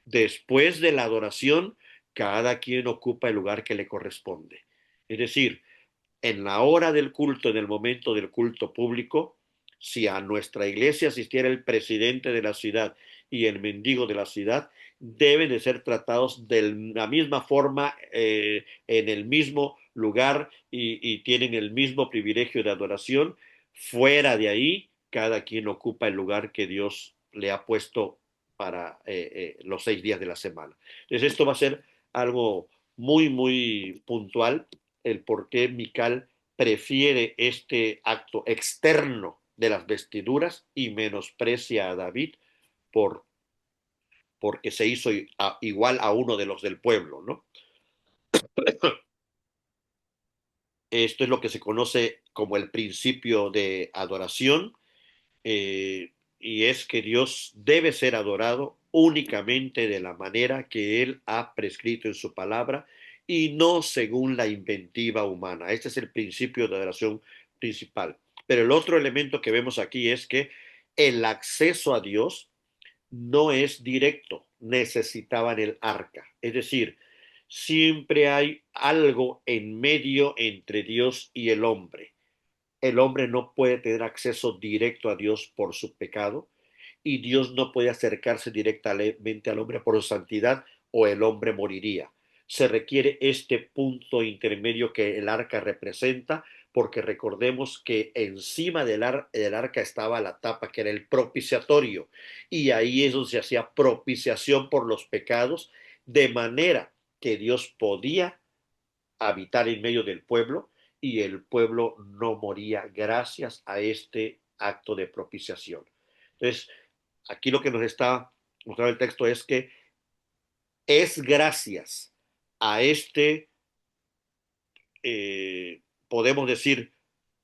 Después de la adoración, cada quien ocupa el lugar que le corresponde. Es decir, en la hora del culto, en el momento del culto público, si a nuestra iglesia asistiera el presidente de la ciudad y el mendigo de la ciudad, deben de ser tratados de la misma forma, en el mismo lugar y tienen el mismo privilegio de adoración. Fuera de ahí, cada quien ocupa el lugar que Dios le ha puesto para los 6 días de la semana. Entonces esto va a ser algo muy, muy puntual, el por qué Mical prefiere este acto externo de las vestiduras y menosprecia a David por, porque se hizo igual a uno de los del pueblo, ¿no? Esto es lo que se conoce como el principio de adoración. y es que Dios debe ser adorado únicamente de la manera que Él ha prescrito en su palabra y no según la inventiva humana. Este es el principio de adoración principal. Pero el otro elemento que vemos aquí es que el acceso a Dios no es directo, necesitaban el arca. Es decir, siempre hay algo en medio entre Dios y el hombre. El hombre no puede tener acceso directo a Dios por su pecado y Dios no puede acercarse directamente al hombre por su santidad o el hombre moriría. Se requiere este punto intermedio que el arca representa, porque recordemos que encima del arca estaba la tapa que era el propiciatorio, y ahí es donde se hacía propiciación por los pecados, de manera que Dios podía habitar en medio del pueblo y el pueblo no moría gracias a este acto de propiciación. Entonces, aquí lo que nos está mostrando el texto es que es gracias a este, podemos decir,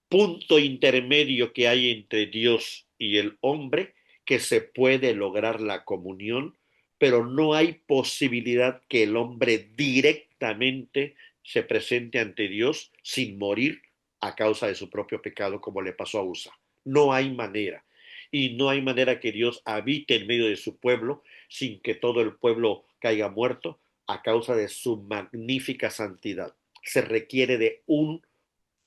punto intermedio que hay entre Dios y el hombre que se puede lograr la comunión, pero no hay posibilidad que el hombre directamente se presente ante Dios sin morir a causa de su propio pecado, como le pasó a Usa. No hay manera. Y no hay manera que Dios habite en medio de su pueblo sin que todo el pueblo caiga muerto a causa de su magnífica santidad. Se requiere de un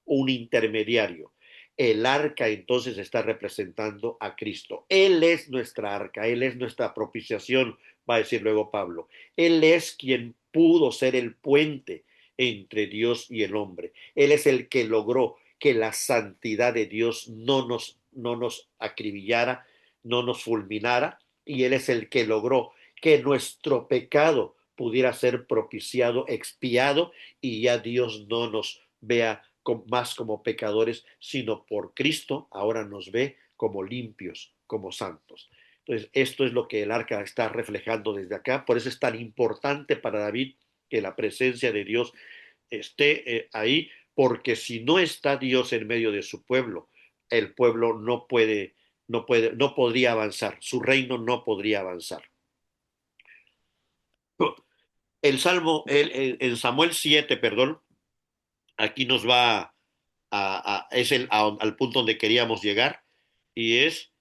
intermediario. El arca entonces está representando a Cristo. Él es nuestra arca, Él es nuestra propiciación, va a decir luego Pablo. Él es quien pudo ser el puente entre Dios y el hombre. Él es el que logró que la santidad de Dios no nos acribillara, no nos fulminara, y Él es el que logró que nuestro pecado pudiera ser propiciado, expiado, y ya Dios no nos vea más como pecadores, sino por Cristo ahora nos ve como limpios, como santos. Entonces, esto es lo que el arca está reflejando desde acá. Por eso es tan importante para David que la presencia de Dios esté ahí, porque si no está Dios en medio de su pueblo, el pueblo no podría avanzar, su reino no podría avanzar. En Samuel 7, perdón, aquí nos va al punto donde queríamos llegar, y es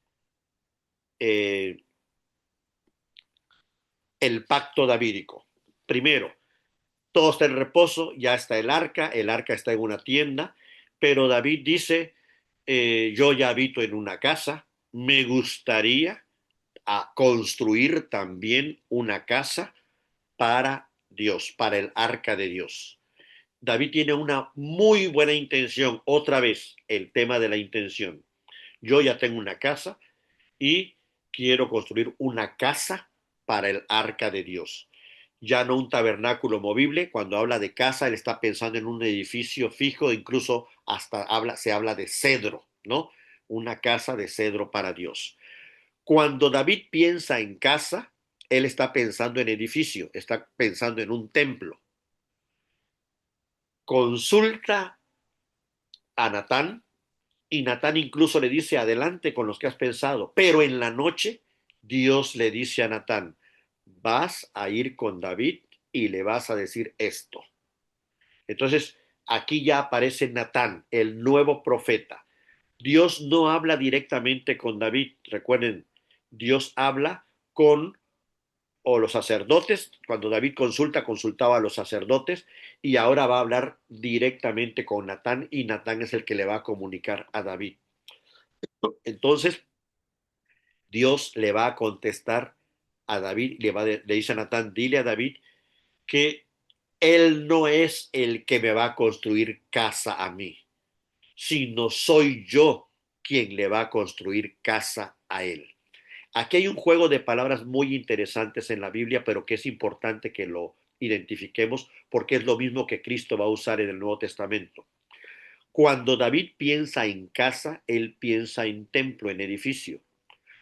eh, el pacto davídico. Primero, todo está en reposo, ya está el arca está en una tienda, pero David dice, yo ya habito en una casa, me gustaría construir también una casa para Dios, para el arca de Dios. David tiene una muy buena intención, otra vez el tema de la intención. Yo ya tengo una casa y quiero construir una casa para el arca de Dios. Ya no un tabernáculo movible. Cuando habla de casa, él está pensando en un edificio fijo, incluso hasta se habla de cedro, ¿no? Una casa de cedro para Dios. Cuando David piensa en casa, él está pensando en edificio, está pensando en un templo. Consulta a Natán, y Natán incluso le dice, adelante con los que has pensado, pero en la noche Dios le dice a Natán, vas a ir con David y le vas a decir esto. Entonces, aquí ya aparece Natán, el nuevo profeta. Dios no habla directamente con David, recuerden, Dios habla con o los sacerdotes, cuando David consultaba a los sacerdotes, y ahora va a hablar directamente con Natán, y Natán es el que le va a comunicar a David. Entonces, Dios le va a contestar a David, le dice a Natán, dile a David que él no es el que me va a construir casa a mí, sino soy yo quien le va a construir casa a él. Aquí hay un juego de palabras muy interesantes en la Biblia, pero que es importante que lo identifiquemos porque es lo mismo que Cristo va a usar en el Nuevo Testamento. Cuando David piensa en casa, él piensa en templo, en edificio.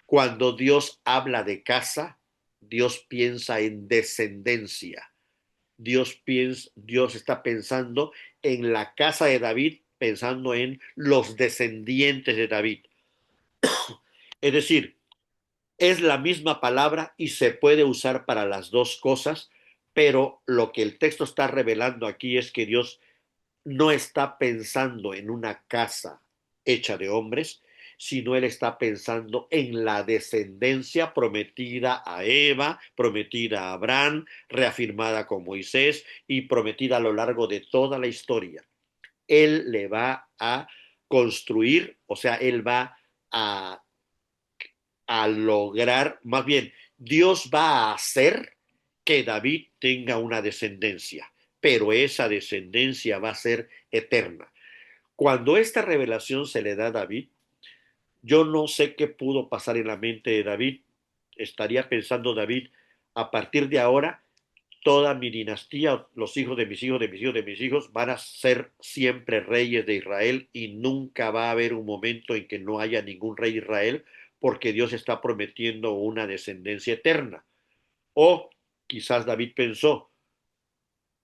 Cuando Dios habla de casa, Dios piensa en descendencia. Dios está pensando en la casa de David, pensando en los descendientes de David. Es decir, es la misma palabra y se puede usar para las dos cosas, pero lo que el texto está revelando aquí es que Dios no está pensando en una casa hecha de hombres, sino él está pensando en la descendencia prometida a Eva, prometida a Abraham, reafirmada con Moisés y prometida a lo largo de toda la historia. Él le va a construir, o sea, él va a lograr, más bien, Dios va a hacer que David tenga una descendencia, pero esa descendencia va a ser eterna. Cuando esta revelación se le da a David, yo no sé qué pudo pasar en la mente de David. Estaría pensando David, a partir de ahora, toda mi dinastía, los hijos de mis hijos, de mis hijos, de mis hijos, van a ser siempre reyes de Israel y nunca va a haber un momento en que no haya ningún rey de Israel porque Dios está prometiendo una descendencia eterna. O quizás David pensó,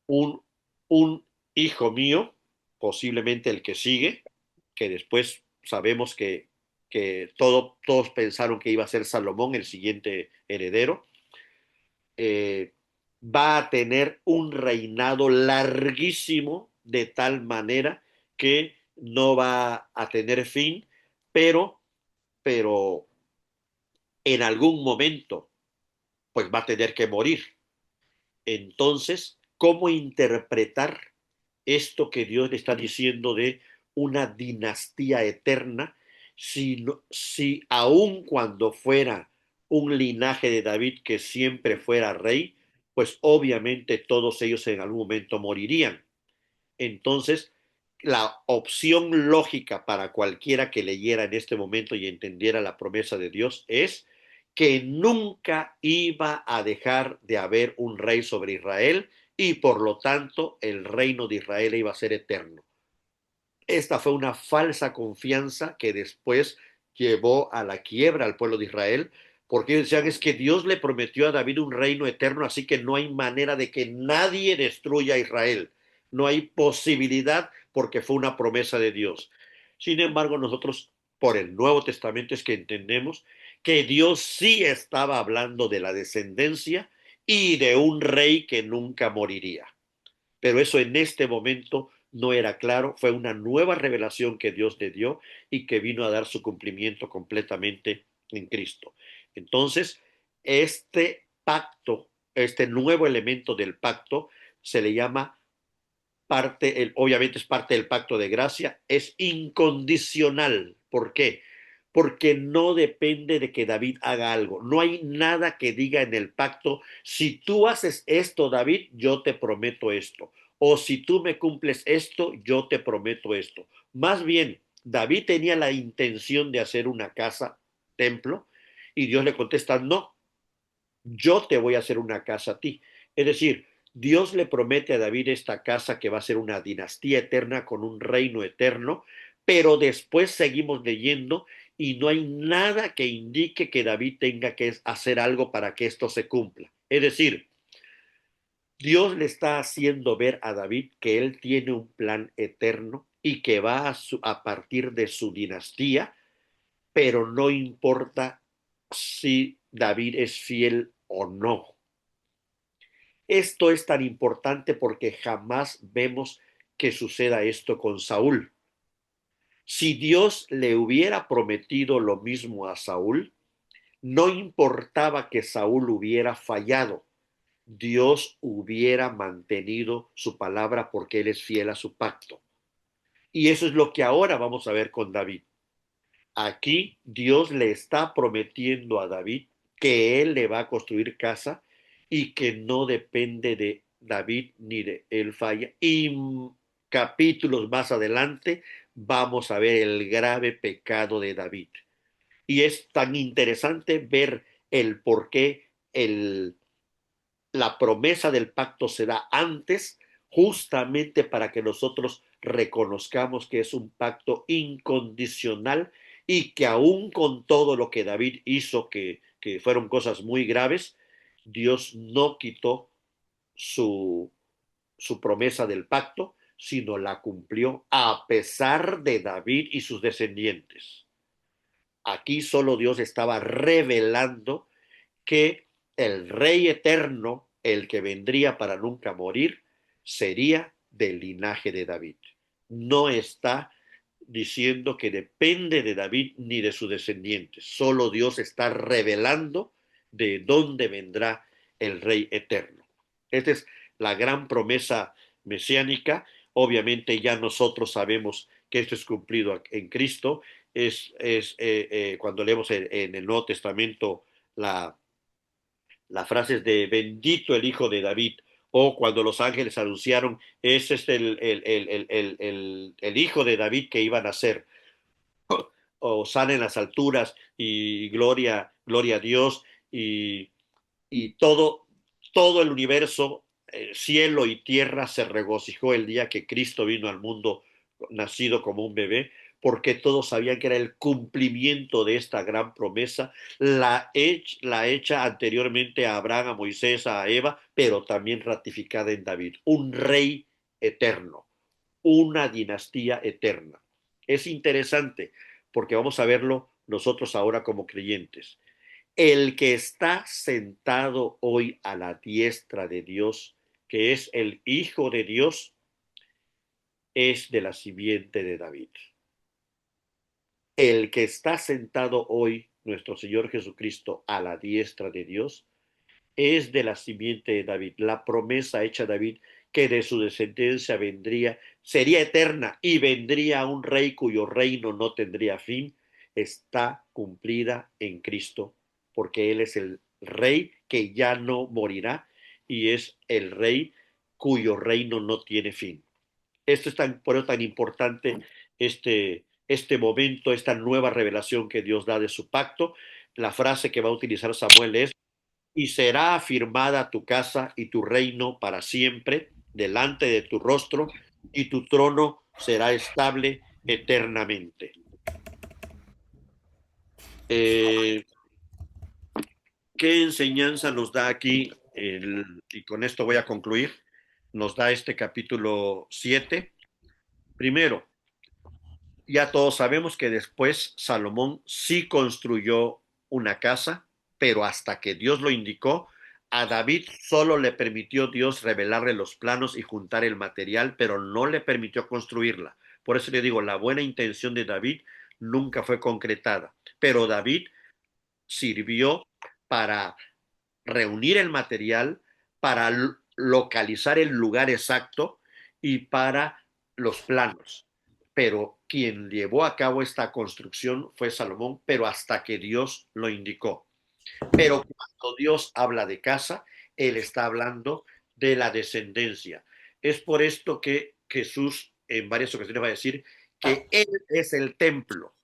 un, un hijo mío, posiblemente el que sigue, que después sabemos que todos pensaron que iba a ser Salomón el siguiente heredero, eh, va a tener un reinado larguísimo de tal manera que no va a tener fin, pero, pero en algún momento pues va a tener que morir. Entonces, ¿cómo interpretar esto que Dios le está diciendo de una dinastía eterna si aun cuando fuera un linaje de David que siempre fuera rey, pues obviamente todos ellos en algún momento morirían? Entonces, la opción lógica para cualquiera que leyera en este momento y entendiera la promesa de Dios es que nunca iba a dejar de haber un rey sobre Israel y por lo tanto el reino de Israel iba a ser eterno. Esta fue una falsa confianza que después llevó a la quiebra al pueblo de Israel, porque ellos decían es que Dios le prometió a David un reino eterno, así que no hay manera de que nadie destruya a Israel. No hay posibilidad porque fue una promesa de Dios. Sin embargo, nosotros por el Nuevo Testamento es que entendemos que Dios sí estaba hablando de la descendencia y de un rey que nunca moriría. Pero eso en este momento no era claro, fue una nueva revelación que Dios le dio y que vino a dar su cumplimiento completamente en Cristo. Entonces, este pacto, este nuevo elemento del pacto, se le llama obviamente es parte del pacto de gracia, es incondicional. ¿Por qué? Porque no depende de que David haga algo. No hay nada que diga en el pacto, si tú haces esto, David, yo te prometo esto. O si tú me cumples esto, yo te prometo esto. Más bien, David tenía la intención de hacer una casa, templo, y Dios le contesta, no, yo te voy a hacer una casa a ti. Es decir, Dios le promete a David esta casa que va a ser una dinastía eterna con un reino eterno, pero después seguimos leyendo y no hay nada que indique que David tenga que hacer algo para que esto se cumpla. Es decir, Dios le está haciendo ver a David que él tiene un plan eterno y que va a partir de su dinastía, pero no importa si David es fiel o no. Esto es tan importante porque jamás vemos que suceda esto con Saúl. Si Dios le hubiera prometido lo mismo a Saúl, no importaba que Saúl hubiera fallado, Dios hubiera mantenido su palabra porque él es fiel a su pacto. Y eso es lo que ahora vamos a ver con David. Aquí Dios le está prometiendo a David que él le va a construir casa y que no depende de David ni de él falla. Y capítulos más adelante vamos a ver el grave pecado de David. Y es tan interesante ver el por qué la promesa del pacto se da antes, justamente para que nosotros reconozcamos que es un pacto incondicional y que aún con todo lo que David hizo, que fueron cosas muy graves, Dios no quitó su, su promesa del pacto, sino la cumplió a pesar de David y sus descendientes. Aquí solo Dios estaba revelando que el Rey eterno, el que vendría para nunca morir, sería del linaje de David. No está diciendo que depende de David ni de sus descendientes. Solo Dios está revelando de dónde vendrá el Rey eterno. Esta es la gran promesa mesiánica. Obviamente ya nosotros sabemos que esto es cumplido en Cristo. Cuando leemos en el Nuevo Testamento las frases de bendito el Hijo de David, o cuando los ángeles anunciaron, ese es el Hijo de David que iba a nacer, o sale en las alturas y gloria, gloria a Dios, y, y todo el universo, cielo y tierra se regocijó el día que Cristo vino al mundo nacido como un bebé, porque todos sabían que era el cumplimiento de esta gran promesa, la hecha anteriormente a Abraham, a Moisés, a Eva, pero también ratificada en David, un rey eterno, una dinastía eterna. Es interesante porque vamos a verlo nosotros ahora como creyentes. El que está sentado hoy a la diestra de Dios, que es el Hijo de Dios, es de la simiente de David. El que está sentado hoy, nuestro Señor Jesucristo, a la diestra de Dios, es de la simiente de David. La promesa hecha a David que de su descendencia sería eterna y vendría un rey cuyo reino no tendría fin, está cumplida en Cristo, porque Él es el rey que ya no morirá y es el rey cuyo reino no tiene fin. Esto es por eso tan importante este momento, esta nueva revelación que Dios da de su pacto. La frase que va a utilizar Samuel es: y será afirmada tu casa y tu reino para siempre delante de tu rostro, y tu trono será estable eternamente. ¿Qué enseñanza nos da aquí? Y con esto voy a concluir. Nos da este capítulo 7. Primero, ya todos sabemos que después Salomón sí construyó una casa, pero hasta que Dios lo indicó, a David solo le permitió Dios revelarle los planos y juntar el material, pero no le permitió construirla. Por eso le digo, la buena intención de David nunca fue concretada, pero David sirvió para reunir el material, para localizar el lugar exacto y para los planos. Pero quien llevó a cabo esta construcción fue Salomón, pero hasta que Dios lo indicó. Pero cuando Dios habla de casa, Él está hablando de la descendencia. Es por esto que Jesús en varias ocasiones va a decir que Él es el templo.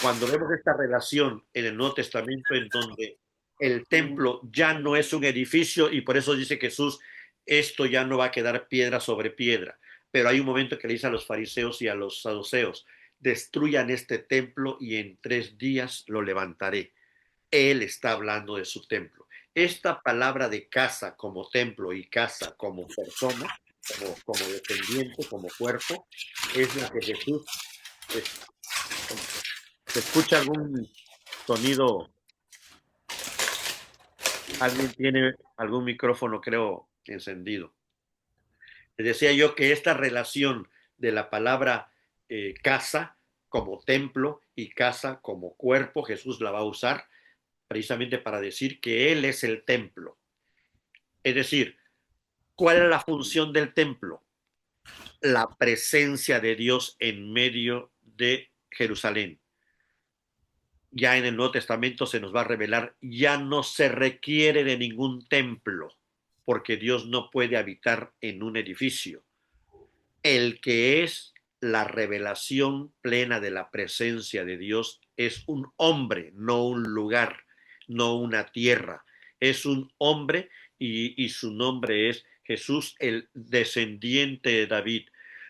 Cuando vemos esta relación en el Nuevo Testamento, en donde el templo ya no es un edificio, y por eso dice Jesús, esto ya no va a quedar piedra sobre piedra. Pero hay un momento que le dice a los fariseos y a los saduceos: destruyan este templo y en 3 días lo levantaré. Él está hablando de su templo. Esta palabra de casa como templo y casa como persona, como dependiente, como cuerpo, es la que Jesús es. ¿Se escucha algún sonido? Alguien tiene algún micrófono, creo, encendido. Les decía yo que esta relación de la palabra casa como templo y casa como cuerpo, Jesús la va a usar precisamente para decir que Él es el templo. Es decir, ¿cuál es la función del templo? La presencia de Dios en medio de Jerusalén. Ya en el Nuevo Testamento se nos va a revelar, ya no se requiere de ningún templo, porque Dios no puede habitar en un edificio. El que es la revelación plena de la presencia de Dios es un hombre, no un lugar, no una tierra. Es un hombre y su nombre es Jesús, el descendiente de David.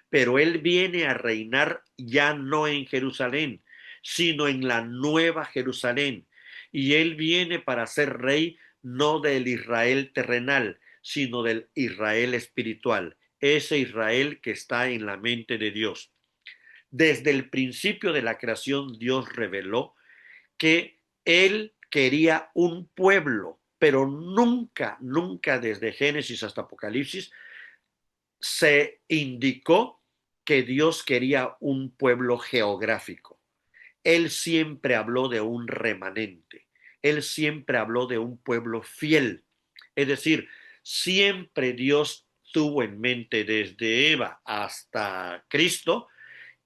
Pero Él viene a reinar ya no en Jerusalén, sino en la nueva Jerusalén. Y Él viene para ser rey no del Israel terrenal, sino del Israel espiritual, ese Israel que está en la mente de Dios. Desde el principio de la creación, Dios reveló que él quería un pueblo, pero nunca, nunca desde Génesis hasta Apocalipsis se indicó que Dios quería un pueblo geográfico. Él siempre habló de un remanente. Él siempre habló de un pueblo fiel. Es decir, siempre Dios tuvo en mente desde Eva hasta Cristo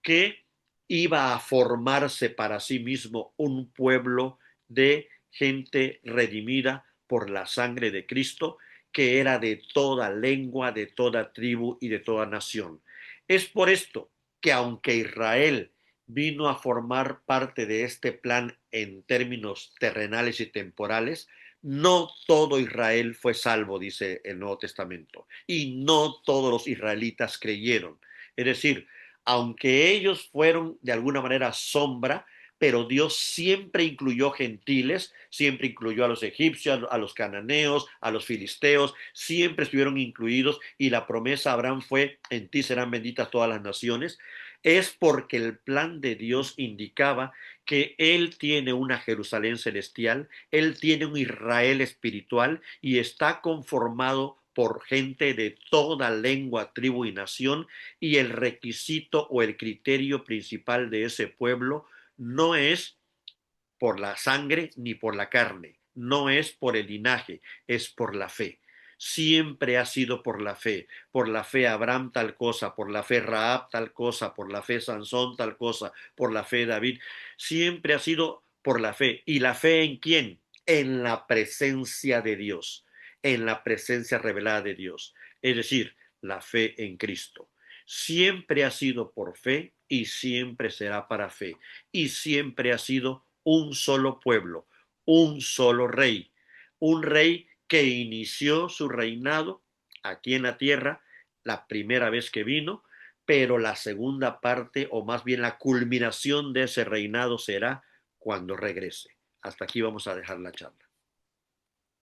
que iba a formarse para sí mismo un pueblo de gente redimida por la sangre de Cristo, que era de toda lengua, de toda tribu y de toda nación. Es por esto que aunque Israel vino a formar parte de este plan en términos terrenales y temporales, no todo Israel fue salvo, dice el Nuevo Testamento, y no todos los israelitas creyeron. Es decir, aunque ellos fueron de alguna manera sombra, pero Dios siempre incluyó gentiles, siempre incluyó a los egipcios, a los cananeos, a los filisteos, siempre estuvieron incluidos y la promesa a Abraham fue, en ti serán benditas todas las naciones. Es porque el plan de Dios indicaba que Él tiene una Jerusalén celestial, Él tiene un Israel espiritual y está conformado por gente de toda lengua, tribu y nación, y el requisito o el criterio principal de ese pueblo no es por la sangre ni por la carne, no es por el linaje, es por la fe. Siempre ha sido por la fe Abraham tal cosa, por la fe Rahab tal cosa, por la fe Sansón tal cosa, por la fe David. Siempre ha sido por la fe. ¿Y la fe en quién? En la presencia de Dios, en la presencia revelada de Dios. Es decir, la fe en Cristo. Siempre ha sido por fe y siempre será para fe. Y siempre ha sido un solo pueblo, un solo rey, un rey que inició su reinado aquí en la tierra la primera vez que vino, pero la segunda parte, o más bien la culminación de ese reinado será cuando regrese. Hasta aquí vamos a dejar la charla.